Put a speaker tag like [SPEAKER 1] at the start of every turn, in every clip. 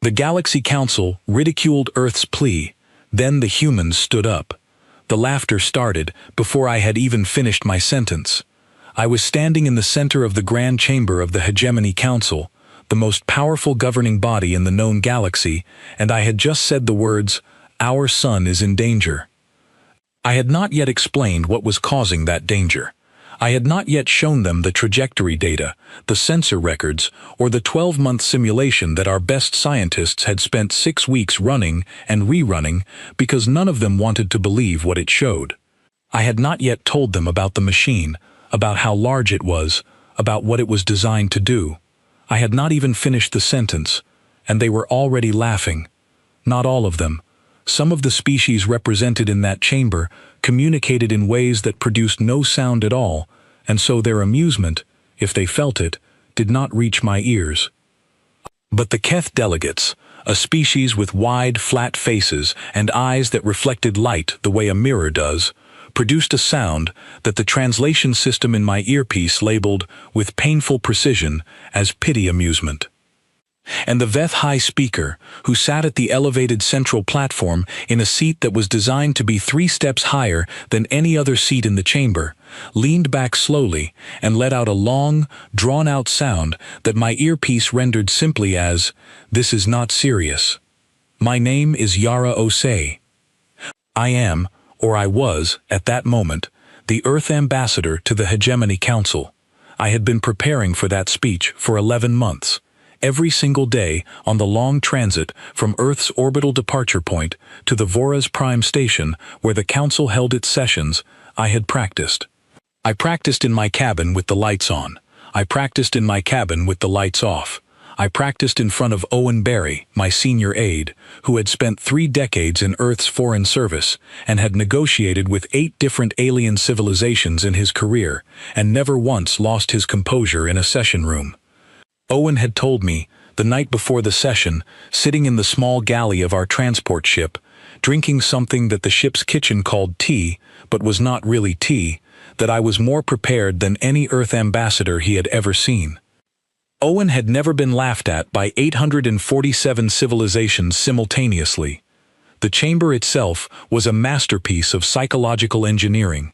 [SPEAKER 1] The Galaxy Council ridiculed Earth's plea. Then the humans stood up. The laughter started before I had even finished my sentence. I was standing in the center of the grand chamber of the Hegemony Council, the most powerful governing body in the known galaxy, and I had just said the words, "Our sun is in danger." I had not yet explained what was causing that danger. I had not yet shown them the trajectory data, the sensor records, or the 12-month simulation that our best scientists had spent 6 weeks running and rerunning because none of them wanted to believe what it showed. I had not yet told them about the machine, about how large it was, about what it was designed to do. I had not even finished the sentence, and they were already laughing. Not all of them. Some of the species represented in that chamber communicated in ways that produced no sound at all, and so their amusement, if they felt it, did not reach my ears. But the Keth delegates, a species with wide, flat faces and eyes that reflected light the way a mirror does, produced a sound that the translation system in my earpiece labeled, with painful precision, as pity amusement. And the UpHFY speaker, who sat at the elevated central platform in a seat that was designed to be 3 steps higher than any other seat in the chamber, leaned back slowly and let out a long, drawn-out sound that my earpiece rendered simply as, "This is not serious. My name is Yara Osei. I am, or I was, at that moment, the Earth ambassador to the Hegemony Council. I had been preparing for that speech for 11 months. Every single day on the long transit from Earth's orbital departure point to the Vora's Prime Station where the Council held its sessions, I had practiced. I practiced in my cabin with the lights on. I practiced in my cabin with the lights off. I practiced in front of Owen Barry, my senior aide, who had spent 3 decades in Earth's foreign service and had negotiated with 8 different alien civilizations in his career and never once lost his composure in a session room. Owen had told me, the night before the session, sitting in the small galley of our transport ship, drinking something that the ship's kitchen called tea, but was not really tea, that I was more prepared than any Earth ambassador he had ever seen. Owen had never been laughed at by 847 civilizations simultaneously. The chamber itself was a masterpiece of psychological engineering.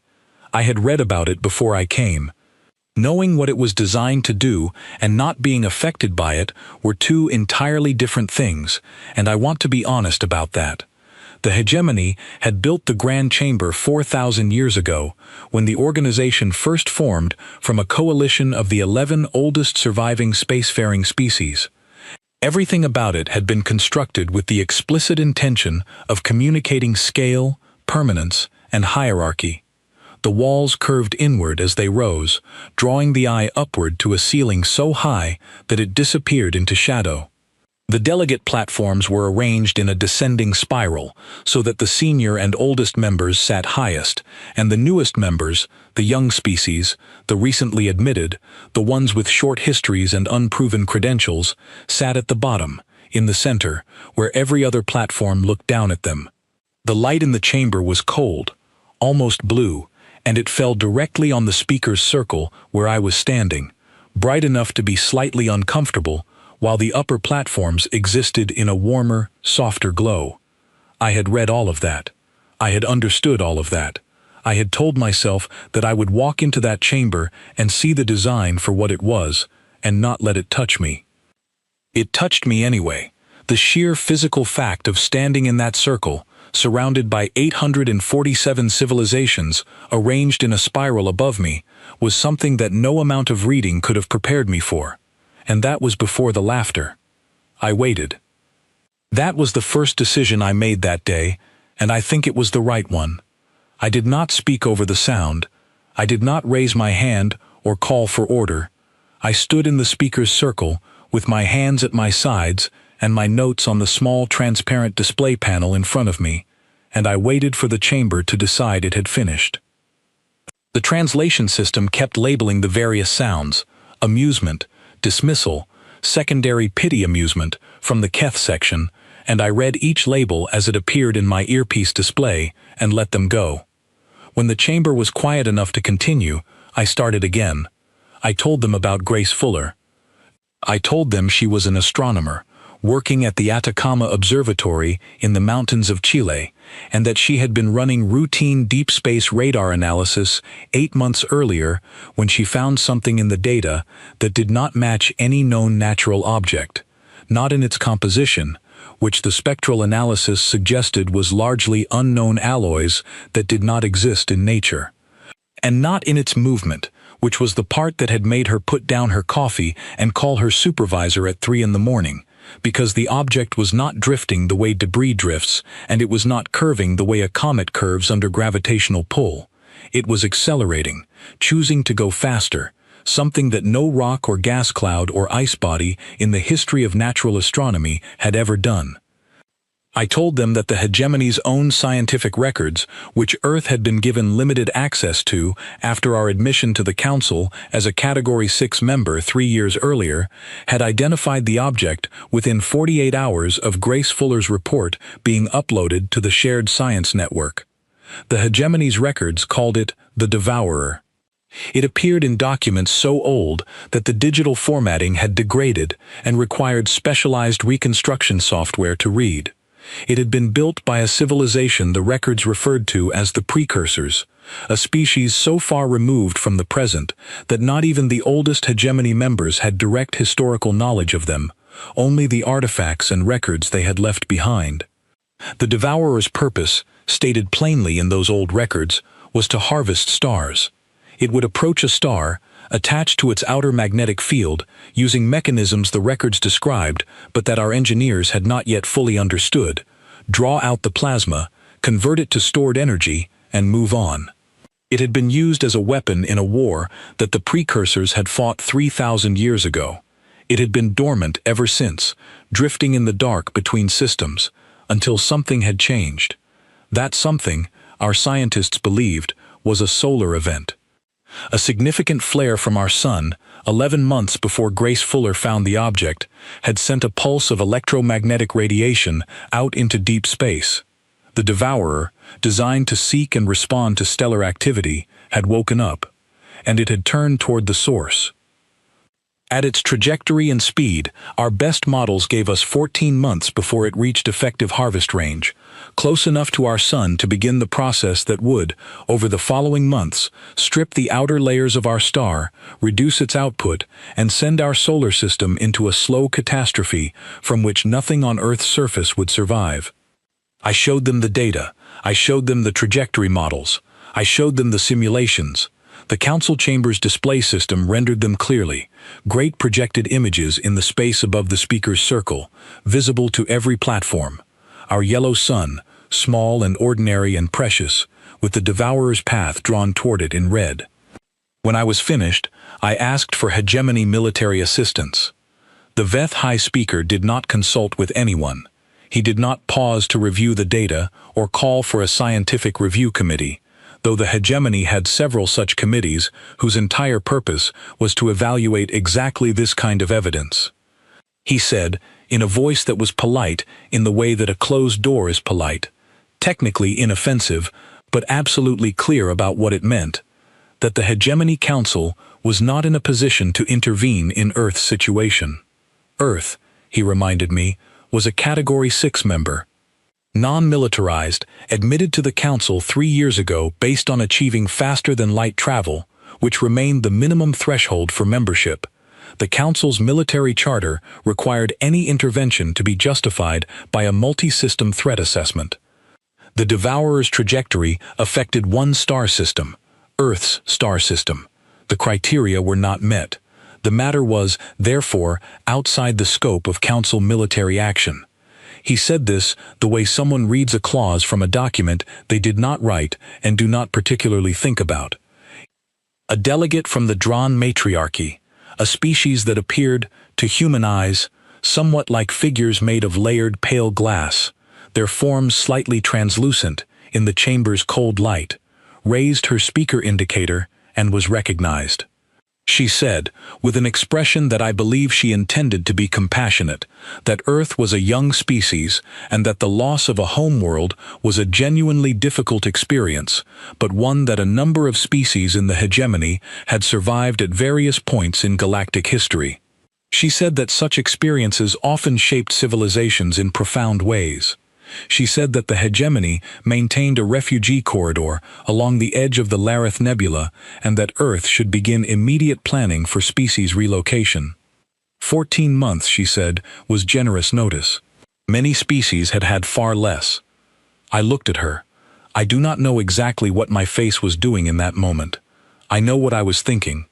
[SPEAKER 1] I had read about it before I came. Knowing what it was designed to do and not being affected by it were 2 entirely different things, and I want to be honest about that. The Hegemony had built the Grand Chamber 4,000 years ago, when the organization first formed from a coalition of the 11 oldest surviving spacefaring species. Everything about it had been constructed with the explicit intention of communicating scale, permanence, and hierarchy. The walls curved inward as they rose, drawing the eye upward to a ceiling so high that it disappeared into shadow. The delegate platforms were arranged in a descending spiral, so that the senior and oldest members sat highest, and the newest members, the young species, the recently admitted, the ones with short histories and unproven credentials, sat at the bottom, in the center, where every other platform looked down at them. The light in the chamber was cold, almost blue, and it fell directly on the speaker's circle where I was standing, bright enough to be slightly uncomfortable, while the upper platforms existed in a warmer, softer glow. I had read all of that. I had understood all of that. I had told myself that I would walk into that chamber and see the design for what it was, and not let it touch me. It touched me anyway. The sheer physical fact of standing in that circle, surrounded by 847 civilizations arranged in a spiral above me, was something that no amount of reading could have prepared me for. And that was before the laughter. I waited. That was the first decision I made that day, and I think it was the right one. I did not speak over the sound. I did not raise my hand or call for order. I stood in the speaker's circle, with my hands at my sides and my notes on the small transparent display panel in front of me, and I waited for the chamber to decide it had finished. The translation system kept labeling the various sounds: amusement, dismissal, secondary pity amusement, from the Keth section, and I read each label as it appeared in my earpiece display and let them go. When the chamber was quiet enough to continue, I started again. I told them about Grace Fuller. I told them she was an astronomer, working at the Atacama Observatory in the mountains of Chile, and that she had been running routine deep space radar analysis 8 months earlier when she found something in the data that did not match any known natural object, not in its composition, which the spectral analysis suggested was largely unknown alloys that did not exist in nature, and not in its movement, which was the part that had made her put down her coffee and call her supervisor at 3 in the morning, because the object was not drifting the way debris drifts, and it was not curving the way a comet curves under gravitational pull. It was accelerating, choosing to go faster, something that no rock or gas cloud or ice body in the history of natural astronomy had ever done. I told them that the hegemony's own scientific records, which Earth had been given limited access to after our admission to the Council as a Category 6 member 3 years earlier, had identified the object within 48 hours of Grace Fuller's report being uploaded to the shared science network. The hegemony's records called it the Devourer. It appeared in documents so old that the digital formatting had degraded and required specialized reconstruction software to read. It had been built by a civilization the records referred to as the Precursors, a species so far removed from the present that not even the oldest hegemony members had direct historical knowledge of them, only the artifacts and records they had left behind. The Devourer's purpose, stated plainly in those old records, was to harvest stars. It would approach a star, attached to its outer magnetic field, using mechanisms the records described but that our engineers had not yet fully understood, draw out the plasma, convert it to stored energy, and move on. It had been used as a weapon in a war that the Precursors had fought 3,000 years ago. It had been dormant ever since, drifting in the dark between systems, until something had changed. That something, our scientists believed, was a solar event. A significant flare from our sun, 11 months before Grace Fuller found the object, had sent a pulse of electromagnetic radiation out into deep space. The Devourer, designed to seek and respond to stellar activity, had woken up, and it had turned toward the source. At its trajectory and speed, our best models gave us 14 months before it reached effective harvest range, close enough to our sun to begin the process that would, over the following months, strip the outer layers of our star, reduce its output, and send our solar system into a slow catastrophe from which nothing on Earth's surface would survive. I showed them the data. I showed them the trajectory models. I showed them the simulations. The Council Chamber's display system rendered them clearly, great projected images in the space above the speaker's circle, visible to every platform. Our yellow sun, small and ordinary and precious, with the Devourer's path drawn toward it in red. When I was finished, I asked for hegemony military assistance. The UpHFY speaker did not consult with anyone. He did not pause to review the data or call for a scientific review committee, though the hegemony had several such committees whose entire purpose was to evaluate exactly this kind of evidence. He said, in a voice that was polite in the way that a closed door is polite, technically inoffensive, but absolutely clear about what it meant, that the Hegemony Council was not in a position to intervene in Earth's situation. Earth, he reminded me, was a Category 6 member, non-militarized, admitted to the Council 3 years ago based on achieving faster-than-light travel, which remained the minimum threshold for membership. The Council's military charter required any intervention to be justified by a multi-system threat assessment. The Devourer's trajectory affected one star system, Earth's star system. The criteria were not met. The matter was, therefore, outside the scope of Council military action. He said this the way someone reads a clause from a document they did not write and do not particularly think about. A delegate from the drawn matriarchy, a species that appeared, to human eyes, somewhat like figures made of layered pale glass, their forms slightly translucent in the chamber's cold light, raised her speaker indicator and was recognized. She said, with an expression that I believe she intended to be compassionate, that Earth was a young species and that the loss of a homeworld was a genuinely difficult experience, but one that a number of species in the hegemony had survived at various points in galactic history. She said that such experiences often shaped civilizations in profound ways. She said that the hegemony maintained a refugee corridor along the edge of the Lareth Nebula and that Earth should begin immediate planning for species relocation. 14 months, she said, was generous notice. Many species had had far less. I looked at her. I do not know exactly what my face was doing in that moment. I know what I was thinking.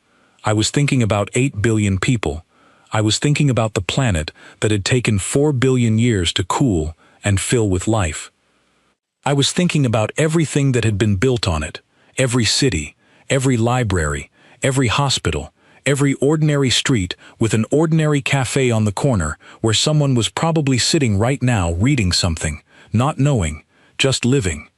[SPEAKER 1] I was thinking about 8 billion people. I was thinking about the planet that had taken 4 billion years to cool and fill with life. I was thinking about everything that had been built on it, every city, every library, every hospital, every ordinary street with an ordinary cafe on the corner where someone was probably sitting right now reading something, not knowing, just living.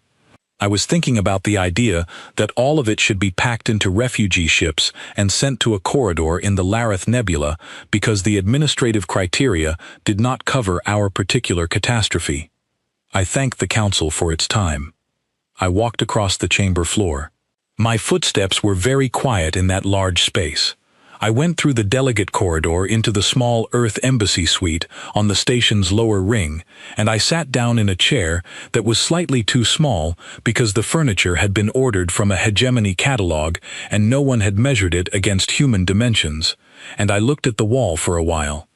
[SPEAKER 1] I was thinking about the idea that all of it should be packed into refugee ships and sent to a corridor in the Lareth Nebula because the administrative criteria did not cover our particular catastrophe. I thanked the council for its time. I walked across the chamber floor. My footsteps were very quiet in that large space. I went through the delegate corridor into the small Earth Embassy suite on the station's lower ring, and I sat down in a chair that was slightly too small because the furniture had been ordered from a hegemony catalog and no one had measured it against human dimensions, and I looked at the wall for a while.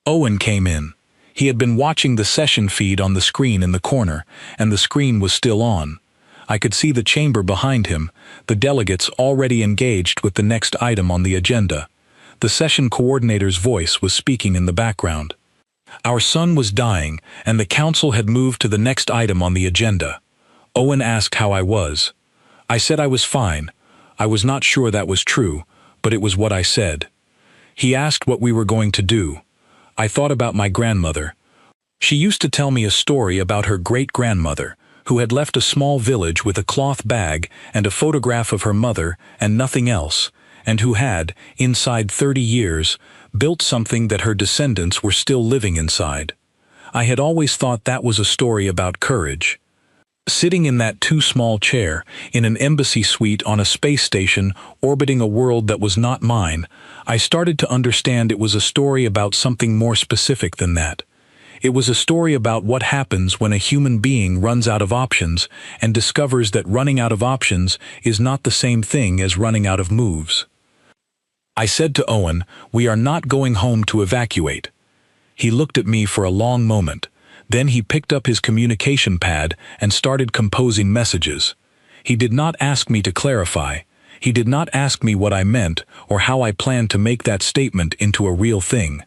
[SPEAKER 1] Owen came in. He had been watching the session feed on the screen in the corner, and the screen was still on. I could see the chamber behind him, the delegates already engaged with the next item on the agenda. The session coordinator's voice was speaking in the background. Our son was dying, and the council had moved to the next item on the agenda. Owen asked how I was. I said I was fine. I was not sure that was true, but it was what I said. He asked what we were going to do. I thought about my grandmother. She used to tell me a story about her great-grandmother, who had left a small village with a cloth bag and a photograph of her mother and nothing else, and who had, inside 30 years, built something that her descendants were still living inside. I had always thought that was a story about courage. Sitting in that too small chair, in an embassy suite on a space station orbiting a world that was not mine, I started to understand it was a story about something more specific than that. It was a story about what happens when a human being runs out of options and discovers that running out of options is not the same thing as running out of moves. I said to Owen, "We are not going home to evacuate." He looked at me for a long moment. Then he picked up his communication pad and started composing messages. He did not ask me to clarify. He did not ask me what I meant or how I planned to make that statement into a real thing.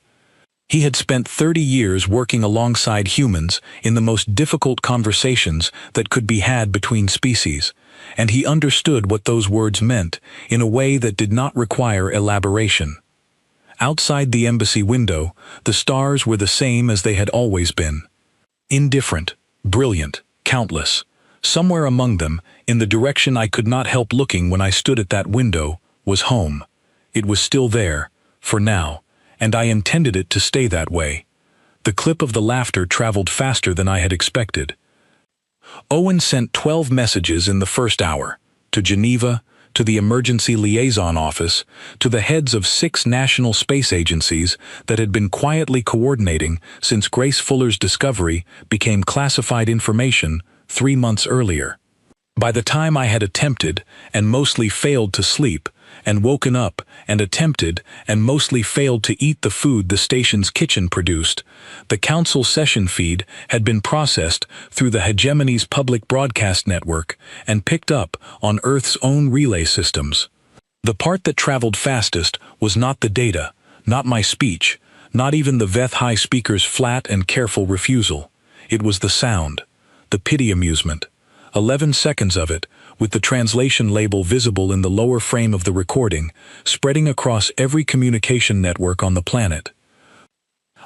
[SPEAKER 1] He had spent 30 years working alongside humans in the most difficult conversations that could be had between species, and he understood what those words meant in a way that did not require elaboration. Outside the embassy window, the stars were the same as they had always been. Indifferent, brilliant, countless. Somewhere among them, in the direction I could not help looking when I stood at that window, was home. It was still there, for now, and I intended it to stay that way. The clip of the laughter traveled faster than I had expected. Owen sent 12 messages in the first hour, to Geneva, to the Emergency Liaison Office, to the heads of 6 national space agencies that had been quietly coordinating since Grace Fuller's discovery became classified information 3 months earlier. By the time I had attempted, and mostly failed to sleep, and woken up and attempted and mostly failed to eat the food the station's kitchen produced, the council session feed had been processed through the hegemony's public broadcast network and picked up on Earth's own relay systems. The part that traveled fastest was not the data, not my speech, not even the UpHFY speaker's flat and careful refusal. It was the sound, the pity amusement. 11 seconds of it, with the translation label visible in the lower frame of the recording, spreading across every communication network on the planet.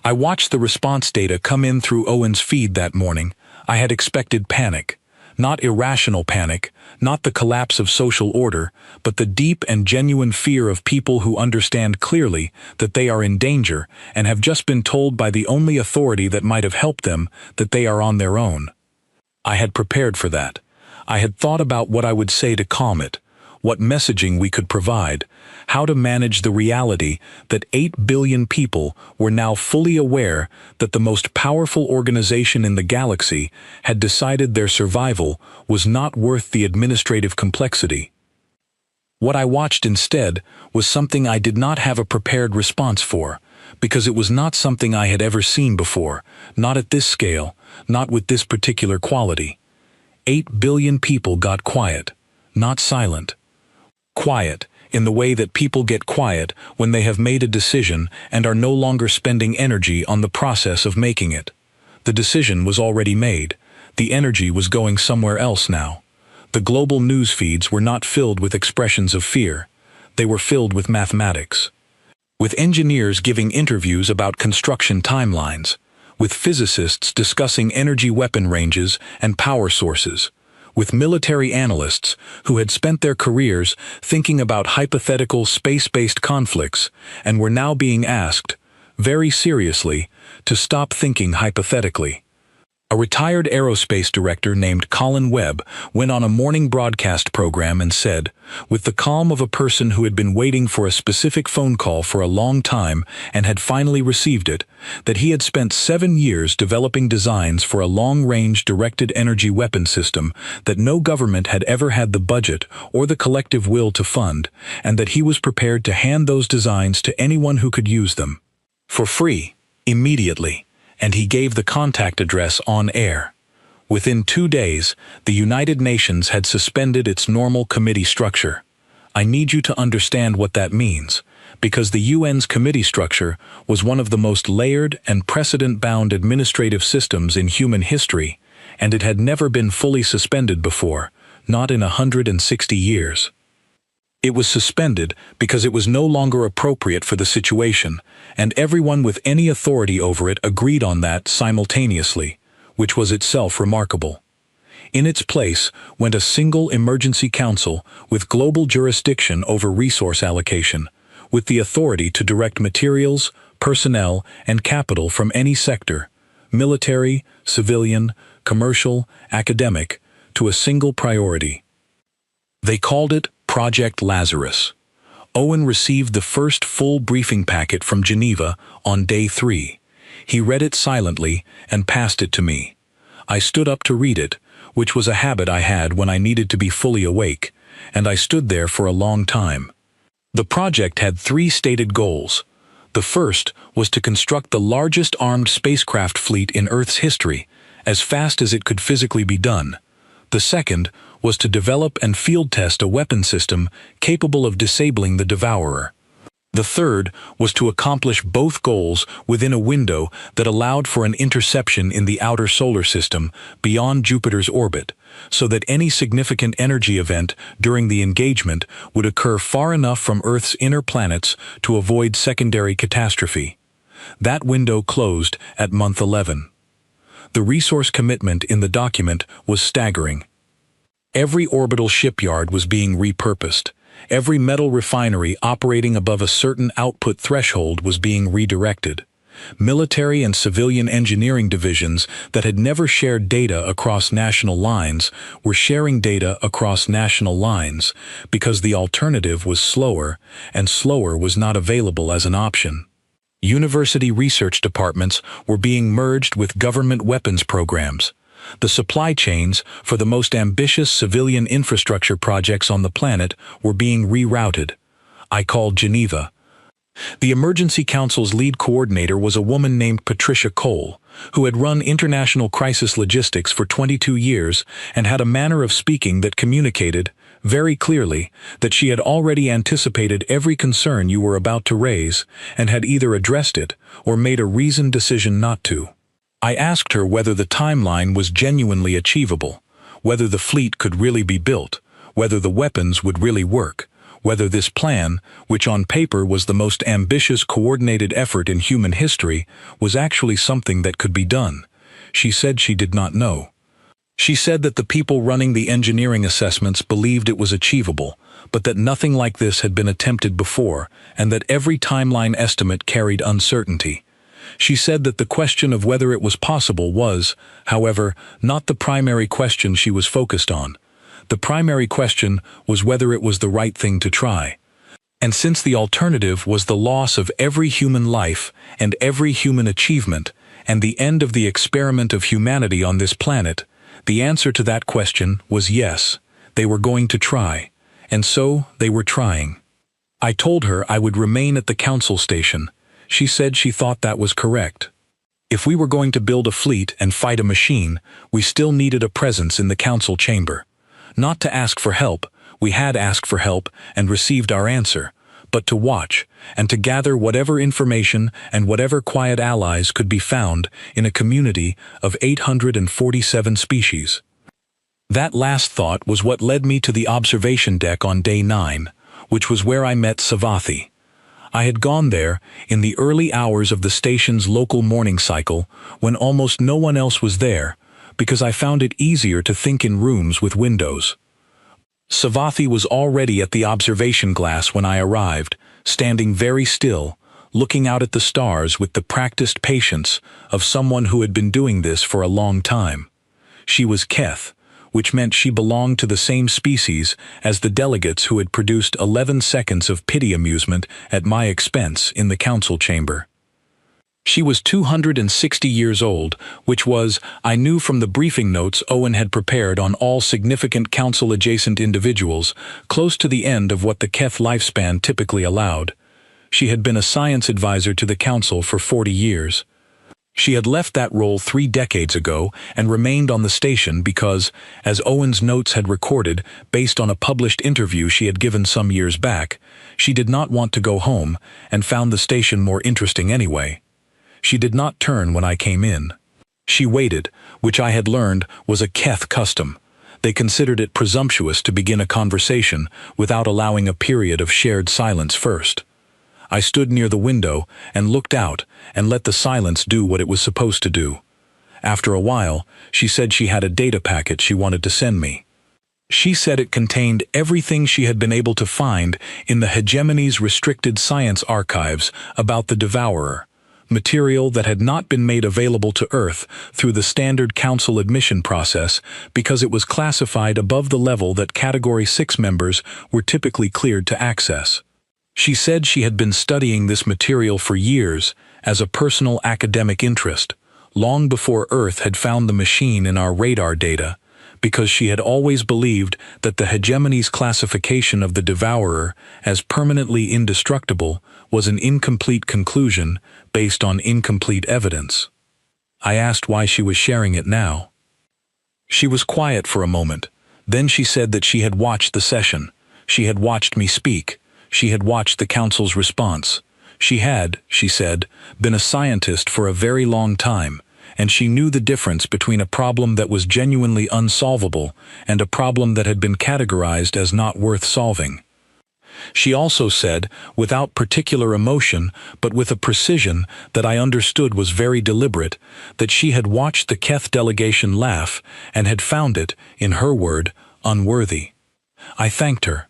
[SPEAKER 1] I watched the response data come in through Owen's feed that morning. I had expected panic. Not irrational panic, not the collapse of social order, but the deep and genuine fear of people who understand clearly that they are in danger and have just been told by the only authority that might have helped them that they are on their own. I had prepared for that. I had thought about what I would say to calm it, what messaging we could provide, how to manage the reality that 8 billion people were now fully aware that the most powerful organization in the galaxy had decided their survival was not worth the administrative complexity. What I watched instead was something I did not have a prepared response for, because it was not something I had ever seen before, not at this scale, not with this particular quality. 8 billion people got quiet, not silent. Quiet, in the way that people get quiet when they have made a decision and are no longer spending energy on the process of making it. The decision was already made. The energy was going somewhere else now. The global news feeds were not filled with expressions of fear. They were filled with mathematics. With engineers giving interviews about construction timelines, with physicists discussing energy weapon ranges and power sources, with military analysts who had spent their careers thinking about hypothetical space-based conflicts and were now being asked, very seriously, to stop thinking hypothetically. A retired aerospace director named Colin Webb went on a morning broadcast program and said, with the calm of a person who had been waiting for a specific phone call for a long time and had finally received it, that he had spent 7 years developing designs for a long-range directed energy weapon system that no government had ever had the budget or the collective will to fund, and that he was prepared to hand those designs to anyone who could use them. For free, immediately. And he gave the contact address on air. Within 2 days, the United Nations had suspended its normal committee structure. I need you to understand what that means, because the UN's committee structure was one of the most layered and precedent-bound administrative systems in human history, and it had never been fully suspended before, not in 160 years. It was suspended because it was no longer appropriate for the situation, and everyone with any authority over it agreed on that simultaneously, which was itself remarkable. In its place went a single emergency council with global jurisdiction over resource allocation, with the authority to direct materials, personnel, and capital from any sector, military, civilian, commercial, academic, to a single priority. They called it Project Lazarus. Owen received the first full briefing packet from Geneva on day 3. He read it silently and passed it to me. I stood up to read it, which was a habit I had when I needed to be fully awake, and I stood there for a long time. The project had 3 stated goals. The first was to construct the largest armed spacecraft fleet in Earth's history, as fast as it could physically be done. The second was to develop and field test a weapon system capable of disabling the Devourer. The third was to accomplish both goals within a window that allowed for an interception in the outer solar system beyond Jupiter's orbit, so that any significant energy event during the engagement would occur far enough from Earth's inner planets to avoid secondary catastrophe. That window closed at month 11. The resource commitment in the document was staggering. Every orbital shipyard was being repurposed. Every metal refinery operating above a certain output threshold was being redirected. Military and civilian engineering divisions that had never shared data across national lines were sharing data across national lines because the alternative was slower, and slower was not available as an option. University research departments were being merged with government weapons programs. The supply chains for the most ambitious civilian infrastructure projects on the planet were being rerouted. I called Geneva. The Emergency Council's lead coordinator was a woman named Patricia Cole, who had run international crisis logistics for 22 years and had a manner of speaking that communicated, very clearly, that she had already anticipated every concern you were about to raise and had either addressed it or made a reasoned decision not to. I asked her whether the timeline was genuinely achievable, whether the fleet could really be built, whether the weapons would really work, whether this plan, which on paper was the most ambitious coordinated effort in human history, was actually something that could be done. She said she did not know. She said that the people running the engineering assessments believed it was achievable, but that nothing like this had been attempted before, and that every timeline estimate carried uncertainty. She said that the question of whether it was possible was, however, not the primary question she was focused on. The primary question was whether it was the right thing to try. And since the alternative was the loss of every human life and every human achievement, and the end of the experiment of humanity on this planet, the answer to that question was yes, they were going to try. And so they were trying. I told her I would remain at the council station. She said she thought that was correct. If we were going to build a fleet and fight a machine, we still needed a presence in the council chamber. Not to ask for help, we had asked for help and received our answer, but to watch and to gather whatever information and whatever quiet allies could be found in a community of 847 species. That last thought was what led me to the observation deck on day 9, which was where I met Sci-Fi. I had gone there in the early hours of the station's local morning cycle when almost no one else was there, because I found it easier to think in rooms with windows. Sci-Fi was already at the observation glass when I arrived, standing very still, looking out at the stars with the practiced patience of someone who had been doing this for a long time. She was Keth, which meant she belonged to the same species as the delegates who had produced 11 seconds of pity amusement at my expense in the council chamber. She was 260 years old, which was, I knew from the briefing notes Owen had prepared on all significant council-adjacent individuals, close to the end of what the Keth lifespan typically allowed. She had been a science advisor to the council for 40 years. She had left that role 3 decades ago and remained on the station because, as Owen's notes had recorded based on a published interview she had given some years back, she did not want to go home and found the station more interesting anyway. She did not turn when I came in. She waited, which I had learned was a Keth custom. They considered it presumptuous to begin a conversation without allowing a period of shared silence first. I stood near the window and looked out and let the silence do what it was supposed to do. After a while, she said she had a data packet she wanted to send me. She said it contained everything she had been able to find in the Hegemony's restricted science archives about the Devourer, material that had not been made available to Earth through the standard council admission process because it was classified above the level that Category 6 members were typically cleared to access. She said she had been studying this material for years as a personal academic interest, long before Earth had found the machine in our radar data, because she had always believed that the Hegemony's classification of the Devourer as permanently indestructible was an incomplete conclusion based on incomplete evidence. I asked why she was sharing it now. She was quiet for a moment. Then she said that she had watched the session. She had watched me speak. She had watched the council's response. She had, she said, been a scientist for a very long time, and she knew the difference between a problem that was genuinely unsolvable and a problem that had been categorized as not worth solving. She also said, without particular emotion, but with a precision that I understood was very deliberate, that she had watched the Keth delegation laugh and had found it, in her word, unworthy. I thanked her.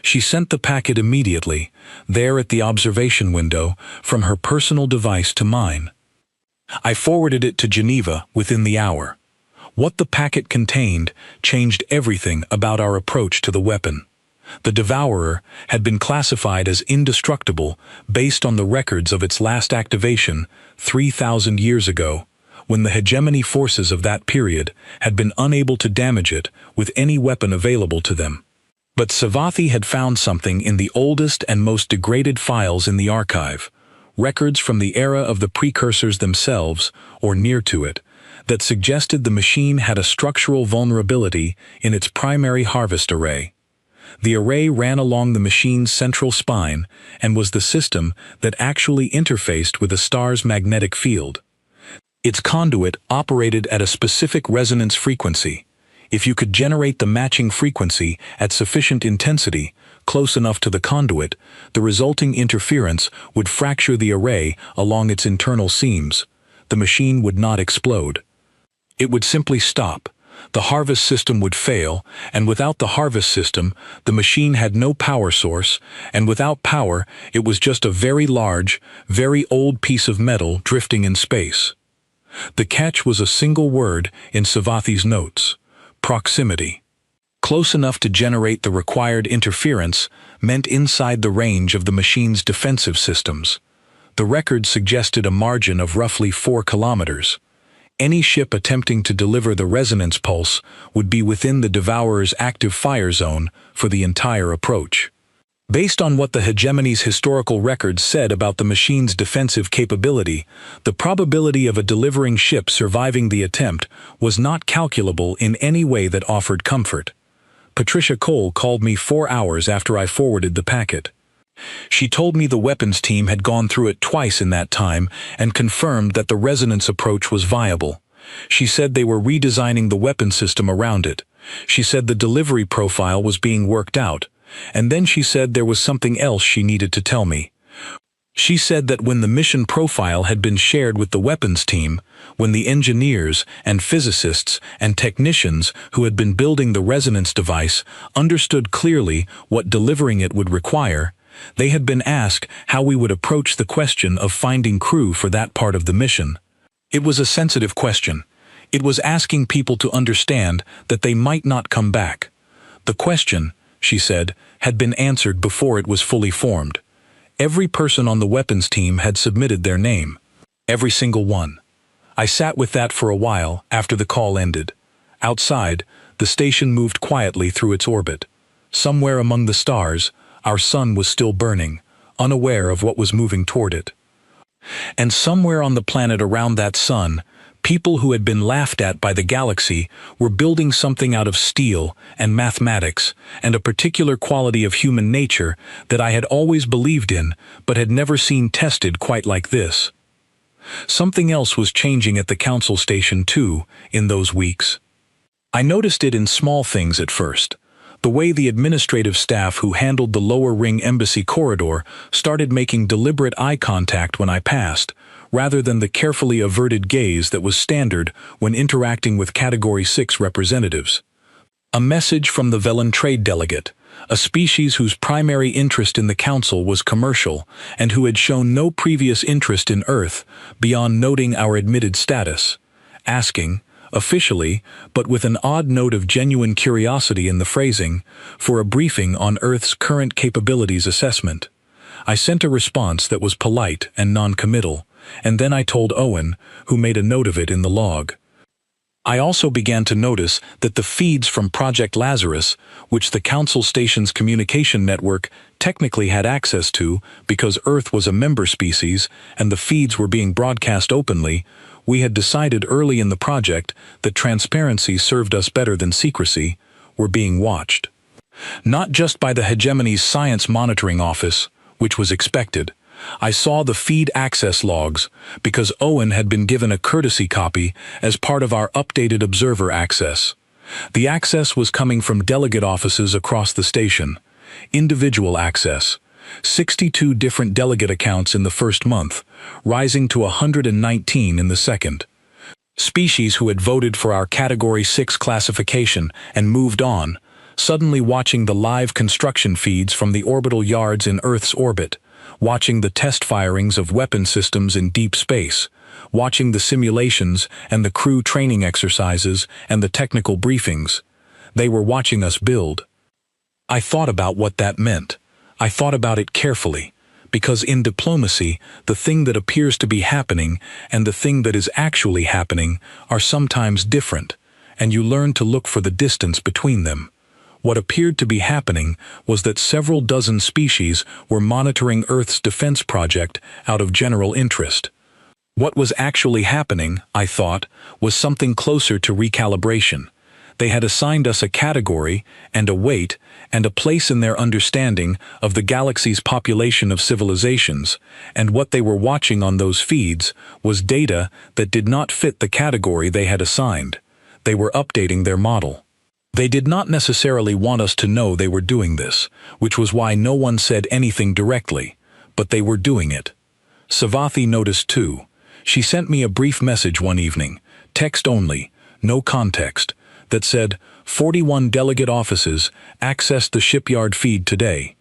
[SPEAKER 1] She sent the packet immediately, there at the observation window, from her personal device to mine. I forwarded it to Geneva within the hour. What the packet contained changed everything about our approach to the weapon. The Devourer had been classified as indestructible based on the records of its last activation 3,000 years ago, when the hegemony forces of that period had been unable to damage it with any weapon available to them. But Sci-Fi had found something in the oldest and most degraded files in the archive, records from the era of the precursors themselves, or near to it, that suggested the machine had a structural vulnerability in its primary harvest array. The array ran along the machine's central spine and was the system that actually interfaced with a star's magnetic field. Its conduit operated at a specific resonance frequency. If you could generate the matching frequency at sufficient intensity, close enough to the conduit, the resulting interference would fracture the array along its internal seams. The machine would not explode. It would simply stop. The harvest system would fail, and without the harvest system, the machine had no power source, and without power, it was just a very large, very old piece of metal drifting in space. The catch was a single word in Sci-Fi's notes: proximity. close enough to generate the required interference, meant inside the range of the machine's defensive systems. The record suggested a margin of roughly 4 kilometers. Any ship attempting to deliver the resonance pulse would be within the Devourer's active fire zone for the entire approach. Based on what the hegemony's historical records said about the machine's defensive capability, the probability of a delivering ship surviving the attempt was not calculable in any way that offered comfort. Patricia Cole called me 4 hours after I forwarded the packet. She told me the weapons team had gone through it twice in that time and confirmed that the resonance approach was viable. She said they were redesigning the weapon system around it. She said the delivery profile was being worked out. And then she said there was something else she needed to tell me. She said that when the mission profile had been shared with the weapons team, when the engineers and physicists and technicians who had been building the resonance device understood clearly what delivering it would require, they had been asked how we would approach the question of finding crew for that part of the mission. It was a sensitive question. It was asking people to understand that they might not come back. The question, she said, had been answered before it was fully formed. Every person on the weapons team had submitted their name. Every single one. I sat with that for a while after the call ended. Outside, the station moved quietly through its orbit. Somewhere among the stars, our sun was still burning, unaware of what was moving toward it. And somewhere on the planet around that sun, people who had been laughed at by the galaxy were building something out of steel and mathematics and a particular quality of human nature that I had always believed in but had never seen tested quite like this. Something else was changing at the council station too in those weeks. I noticed it in small things at first. The way the administrative staff who handled the lower ring embassy corridor started making deliberate eye contact when I passed, rather than the carefully averted gaze that was standard when interacting with Category 6 representatives. A message from the Velen trade delegate, a species whose primary interest in the council was commercial and who had shown no previous interest in Earth beyond noting our admitted status, asking, officially, but with an odd note of genuine curiosity in the phrasing, for a briefing on Earth's current capabilities assessment. I sent a response that was polite and non-committal, and then I told Owen, who made a note of it in the log. I also began to notice that the feeds from Project Lazarus, which the Council Station's communication network technically had access to because Earth was a member species and the feeds were being broadcast openly, we had decided early in the project that transparency served us better than secrecy, were being watched. Not just by the hegemony's science monitoring office, which was expected. I saw the feed access logs because Owen had been given a courtesy copy as part of our updated observer access. The access was coming from delegate offices across the station. Individual access. 62 different delegate accounts in the first month, rising to 119 in the second. Species who had voted for our Category 6 classification and moved on, suddenly watching the live construction feeds from the orbital yards in Earth's orbit, watching the test firings of weapon systems in deep space, watching the simulations and the crew training exercises and the technical briefings. They were watching us build. I thought about what that meant. I thought about it carefully, because in diplomacy, the thing that appears to be happening and the thing that is actually happening are sometimes different, and you learn to look for the distance between them. What appeared to be happening was that several dozen species were monitoring Earth's defense project out of general interest. What was actually happening, I thought, was something closer to recalibration. They had assigned us a category and a weight and a place in their understanding of the galaxy's population of civilizations, and what they were watching on those feeds was data that did not fit the category they had assigned. They were updating their model. They did not necessarily want us to know they were doing this, which was why no one said anything directly, but they were doing it. Savathi noticed too. She sent me a brief message one evening, text only, no context, that said, 41 delegate offices accessed the shipyard feed today.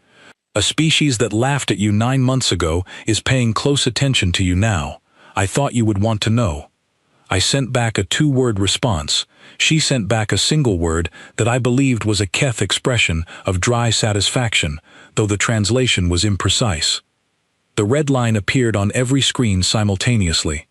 [SPEAKER 1] A species that laughed at you 9 months ago is paying close attention to you now. I thought you would want to know. I sent back a 2-word response. She sent back a single word that I believed was a Keth expression of dry satisfaction, though the translation was imprecise. The red line appeared on every screen simultaneously.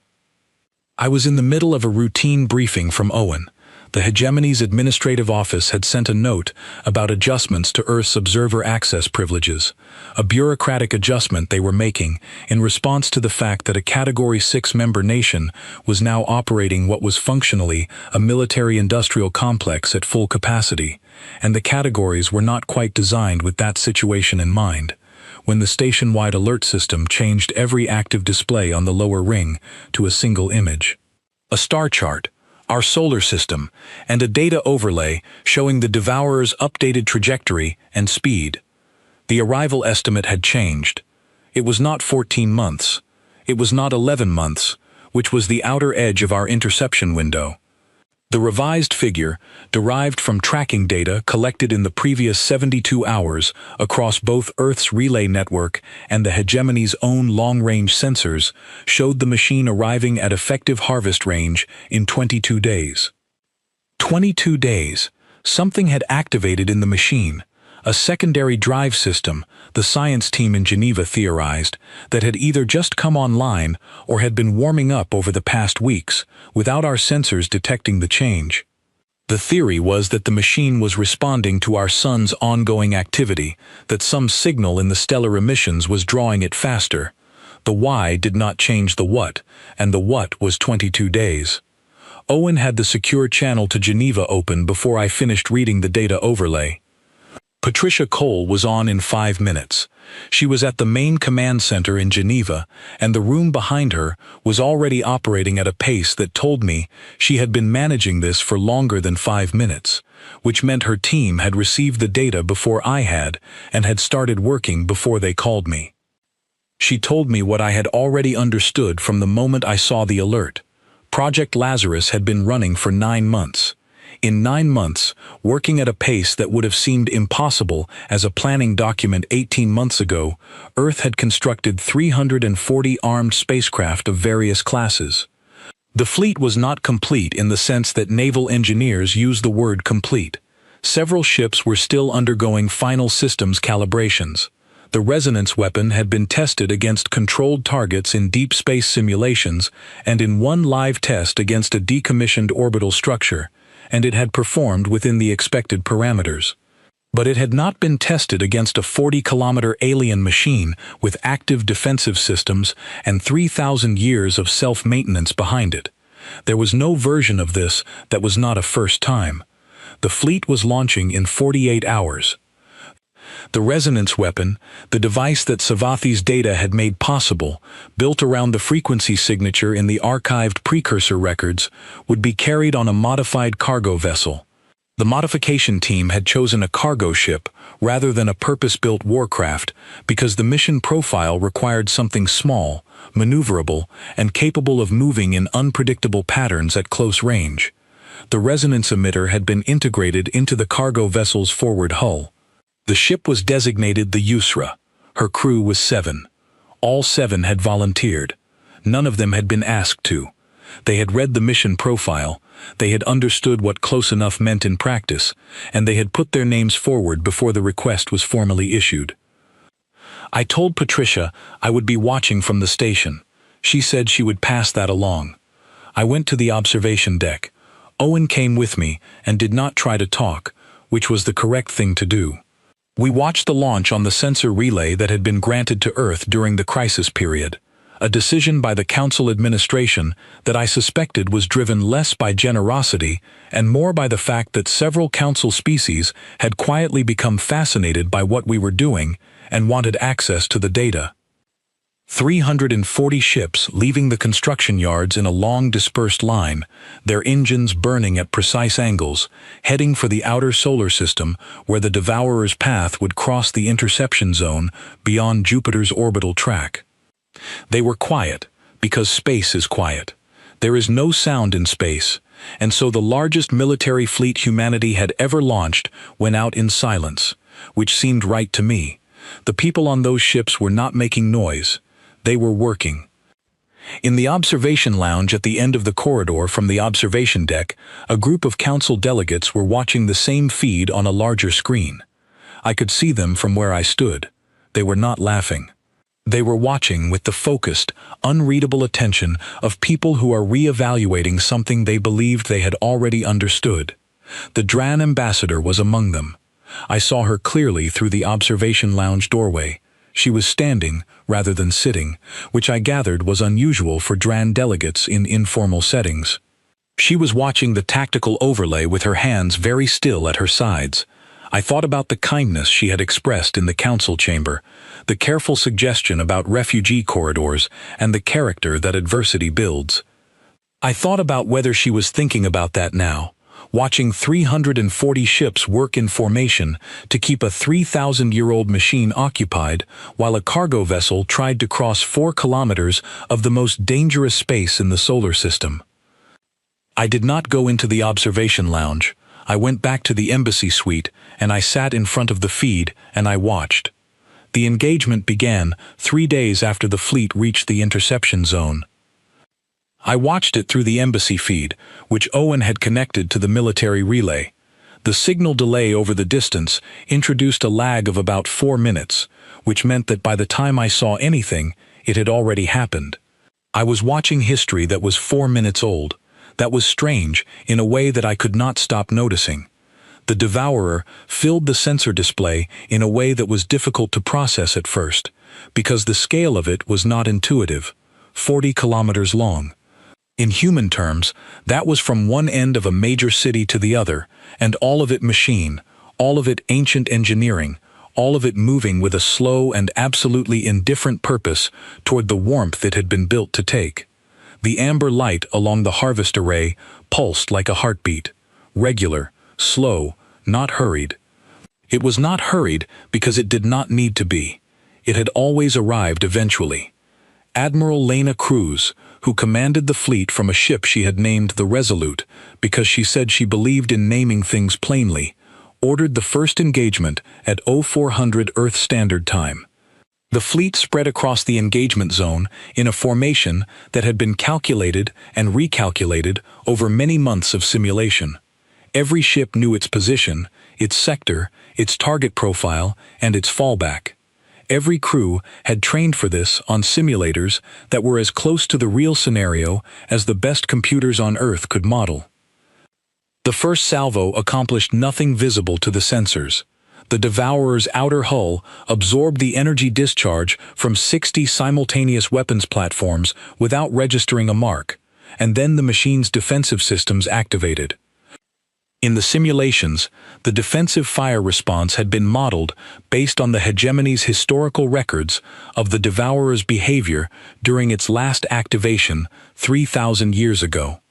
[SPEAKER 1] I was in the middle of a routine briefing from Owen. The Hegemony's administrative office had sent a note about adjustments to Earth's observer access privileges, a bureaucratic adjustment they were making in response to the fact that a Category 6 member nation was now operating what was functionally a military-industrial complex at full capacity, and the categories were not quite designed with that situation in mind, when the station-wide alert system changed every active display on the lower ring to a single image. A star chart, our solar system, and a data overlay showing the Devourer's updated trajectory and speed. The arrival estimate had changed. It was not 14 months. It was not 11 months, which was the outer edge of our interception window. The revised figure, derived from tracking data collected in the previous 72 hours across both Earth's relay network and the Hegemony's own long-range sensors, showed the machine arriving at effective harvest range in 22 days. 22 days. Something had activated in the machine. A secondary drive system, the science team in Geneva theorized, that had either just come online or had been warming up over the past weeks, without our sensors detecting the change. The theory was that the machine was responding to our sun's ongoing activity, that some signal in the stellar emissions was drawing it faster. The why did not change the what, and the what was 22 days. Owen had the secure channel to Geneva open before I finished reading the data overlay. Patricia Cole was on in 5 minutes. She was at the main command center in Geneva, and the room behind her was already operating at a pace that told me she had been managing this for longer than 5 minutes, which meant her team had received the data before I had and had started working before they called me. She told me what I had already understood from the moment I saw the alert. Project Lazarus had been running for 9 months. In 9 months, working at a pace that would have seemed impossible as a planning document 18 months ago, Earth had constructed 340 armed spacecraft of various classes. The fleet was not complete in the sense that naval engineers use the word complete. Several ships were still undergoing final systems calibrations. The resonance weapon had been tested against controlled targets in deep space simulations and in one live test against a decommissioned orbital structure, and it had performed within the expected parameters. But it had not been tested against a 40-kilometer alien machine with active defensive systems and 3,000 years of self-maintenance behind it. There was no version of this that was not a first time. The fleet was launching in 48 hours. The resonance weapon, the device that Savathi's data had made possible, built around the frequency signature in the archived precursor records, would be carried on a modified cargo vessel. The modification team had chosen a cargo ship rather than a purpose-built warcraft because the mission profile required something small, maneuverable, and capable of moving in unpredictable patterns at close range. The resonance emitter had been integrated into the cargo vessel's forward hull. The ship was designated the Yusra. Her crew was 7. All 7 had volunteered. None of them had been asked to. They had read the mission profile, they had understood what close enough meant in practice, and they had put their names forward before the request was formally issued. I told Patricia I would be watching from the station. She said she would pass that along. I went to the observation deck. Owen came with me and did not try to talk, which was the correct thing to do. We watched the launch on the sensor relay that had been granted to Earth during the crisis period, a decision by the Council administration that I suspected was driven less by generosity and more by the fact that several Council species had quietly become fascinated by what we were doing and wanted access to the data. 340 ships leaving the construction yards in a long dispersed line, their engines burning at precise angles, heading for the outer solar system where the Devourer's path would cross the interception zone beyond Jupiter's orbital track. They were quiet, because space is quiet. There is no sound in space, and so the largest military fleet humanity had ever launched went out in silence, which seemed right to me. The people on those ships were not making noise. They were working. In the observation lounge at the end of the corridor from the observation deck, a group of council delegates were watching the same feed on a larger screen. I could see them from where I stood. They were not laughing. They were watching with the focused, unreadable attention of people who are re-evaluating something they believed they had already understood. The Dran ambassador was among them. I saw her clearly through the observation lounge doorway. She was standing, rather than sitting, which I gathered was unusual for Dran delegates in informal settings. She was watching the tactical overlay with her hands very still at her sides. I thought about the kindness she had expressed in the council chamber, the careful suggestion about refugee corridors, and the character that adversity builds. I thought about whether she was thinking about that now, watching 340 ships work in formation to keep a 3,000-year-old machine occupied while a cargo vessel tried to cross 4 kilometers of the most dangerous space in the solar system. I did not go into the observation lounge. I went back to the embassy suite, and I sat in front of the feed, and I watched. The engagement began 3 days after the fleet reached the interception zone. I watched it through the embassy feed, which Owen had connected to the military relay. The signal delay over the distance introduced a lag of about 4 minutes, which meant that by the time I saw anything, it had already happened. I was watching history that was 4 minutes old. That was strange, in a way that I could not stop noticing. The Devourer filled the sensor display in a way that was difficult to process at first, because the scale of it was not intuitive, 40 kilometers long. In human terms, that was from one end of a major city to the other, and all of it machine, all of it ancient engineering, all of it moving with a slow and absolutely indifferent purpose toward the warmth it had been built to take. The amber light along the harvest array pulsed like a heartbeat, regular, slow, not hurried. It was not hurried because it did not need to be. It had always arrived eventually. Admiral Lena Cruz, who commanded the fleet from a ship she had named the Resolute because she said she believed in naming things plainly, ordered the first engagement at 0400 Earth Standard Time. The fleet spread across the engagement zone in a formation that had been calculated and recalculated over many months of simulation. Every ship knew its position, its sector, its target profile, and its fallback. Every crew had trained for this on simulators that were as close to the real scenario as the best computers on Earth could model. The first salvo accomplished nothing visible to the sensors. The Devourer's outer hull absorbed the energy discharge from 60 simultaneous weapons platforms without registering a mark, and then the machine's defensive systems activated. In the simulations, the defensive fire response had been modeled based on the hegemony's historical records of the Devourer's behavior during its last activation 3,000 years ago.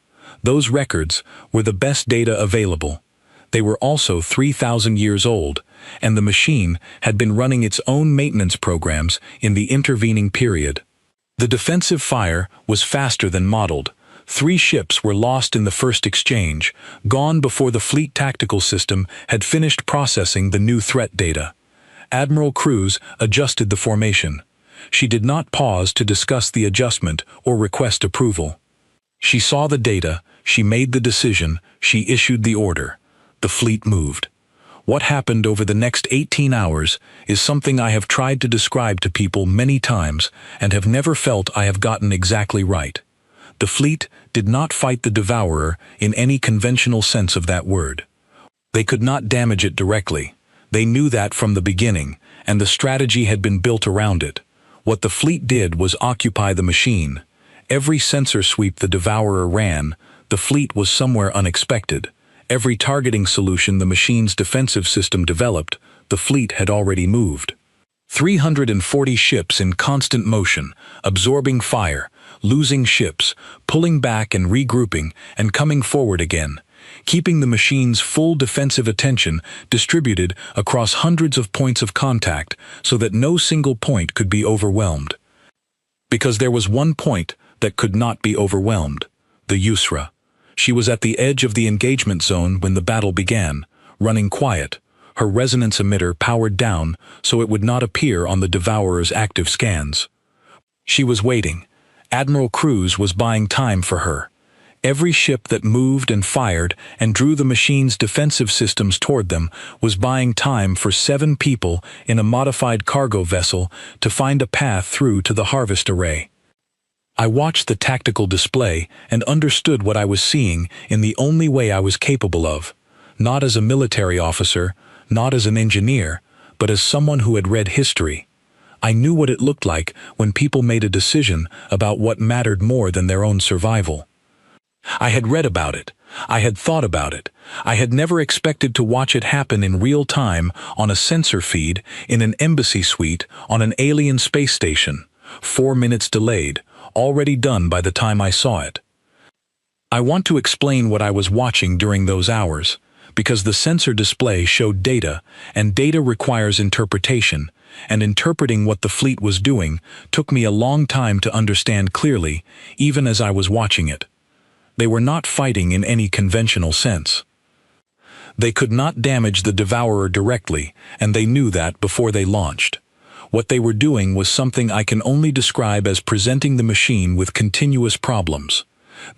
[SPEAKER 1] Those records were the best data available. They were also 3,000 years old, and the machine had been running its own maintenance programs in the intervening period. The defensive fire was faster than modeled. 3 ships were lost in the first exchange, gone before the fleet tactical system had finished processing the new threat data. Admiral Cruz adjusted the formation. She did not pause to discuss the adjustment or request approval. She saw the data, she made the decision, she issued the order. The fleet moved. What happened over the next 18 hours is something I have tried to describe to people many times and have never felt I have gotten exactly right. The fleet did not fight the Devourer in any conventional sense of that word. They could not damage it directly. They knew that from the beginning, and the strategy had been built around it. What the fleet did was occupy the machine. Every sensor sweep the Devourer ran, the fleet was somewhere unexpected. Every targeting solution the machine's defensive system developed, the fleet had already moved. 340 ships in constant motion, absorbing fire, losing ships, pulling back and regrouping, and coming forward again, keeping the machine's full defensive attention distributed across hundreds of points of contact so that no single point could be overwhelmed. Because there was one point that could not be overwhelmed, the UpHFY. She was at the edge of the engagement zone when the battle began, running quiet, her resonance emitter powered down so it would not appear on the Devourer's active scans. She was waiting, Admiral Cruz was buying time for her. Every ship that moved and fired and drew the machine's defensive systems toward them was buying time for 7 people in a modified cargo vessel to find a path through to the harvest array. I watched the tactical display and understood what I was seeing in the only way I was capable of, not as a military officer, not as an engineer, but as someone who had read history. I knew what it looked like when people made a decision about what mattered more than their own survival. I had read about it. I had thought about it. I had never expected to watch it happen in real time on a sensor feed, in an embassy suite, on an alien space station. 4 minutes delayed, already done by the time I saw it. I want to explain what I was watching during those hours, because the sensor display showed data, and data requires interpretation, and interpreting what the fleet was doing took me a long time to understand clearly, even as I was watching it. They were not fighting in any conventional sense. They could not damage the Devourer directly, and they knew that before they launched. What they were doing was something I can only describe as presenting the machine with continuous problems.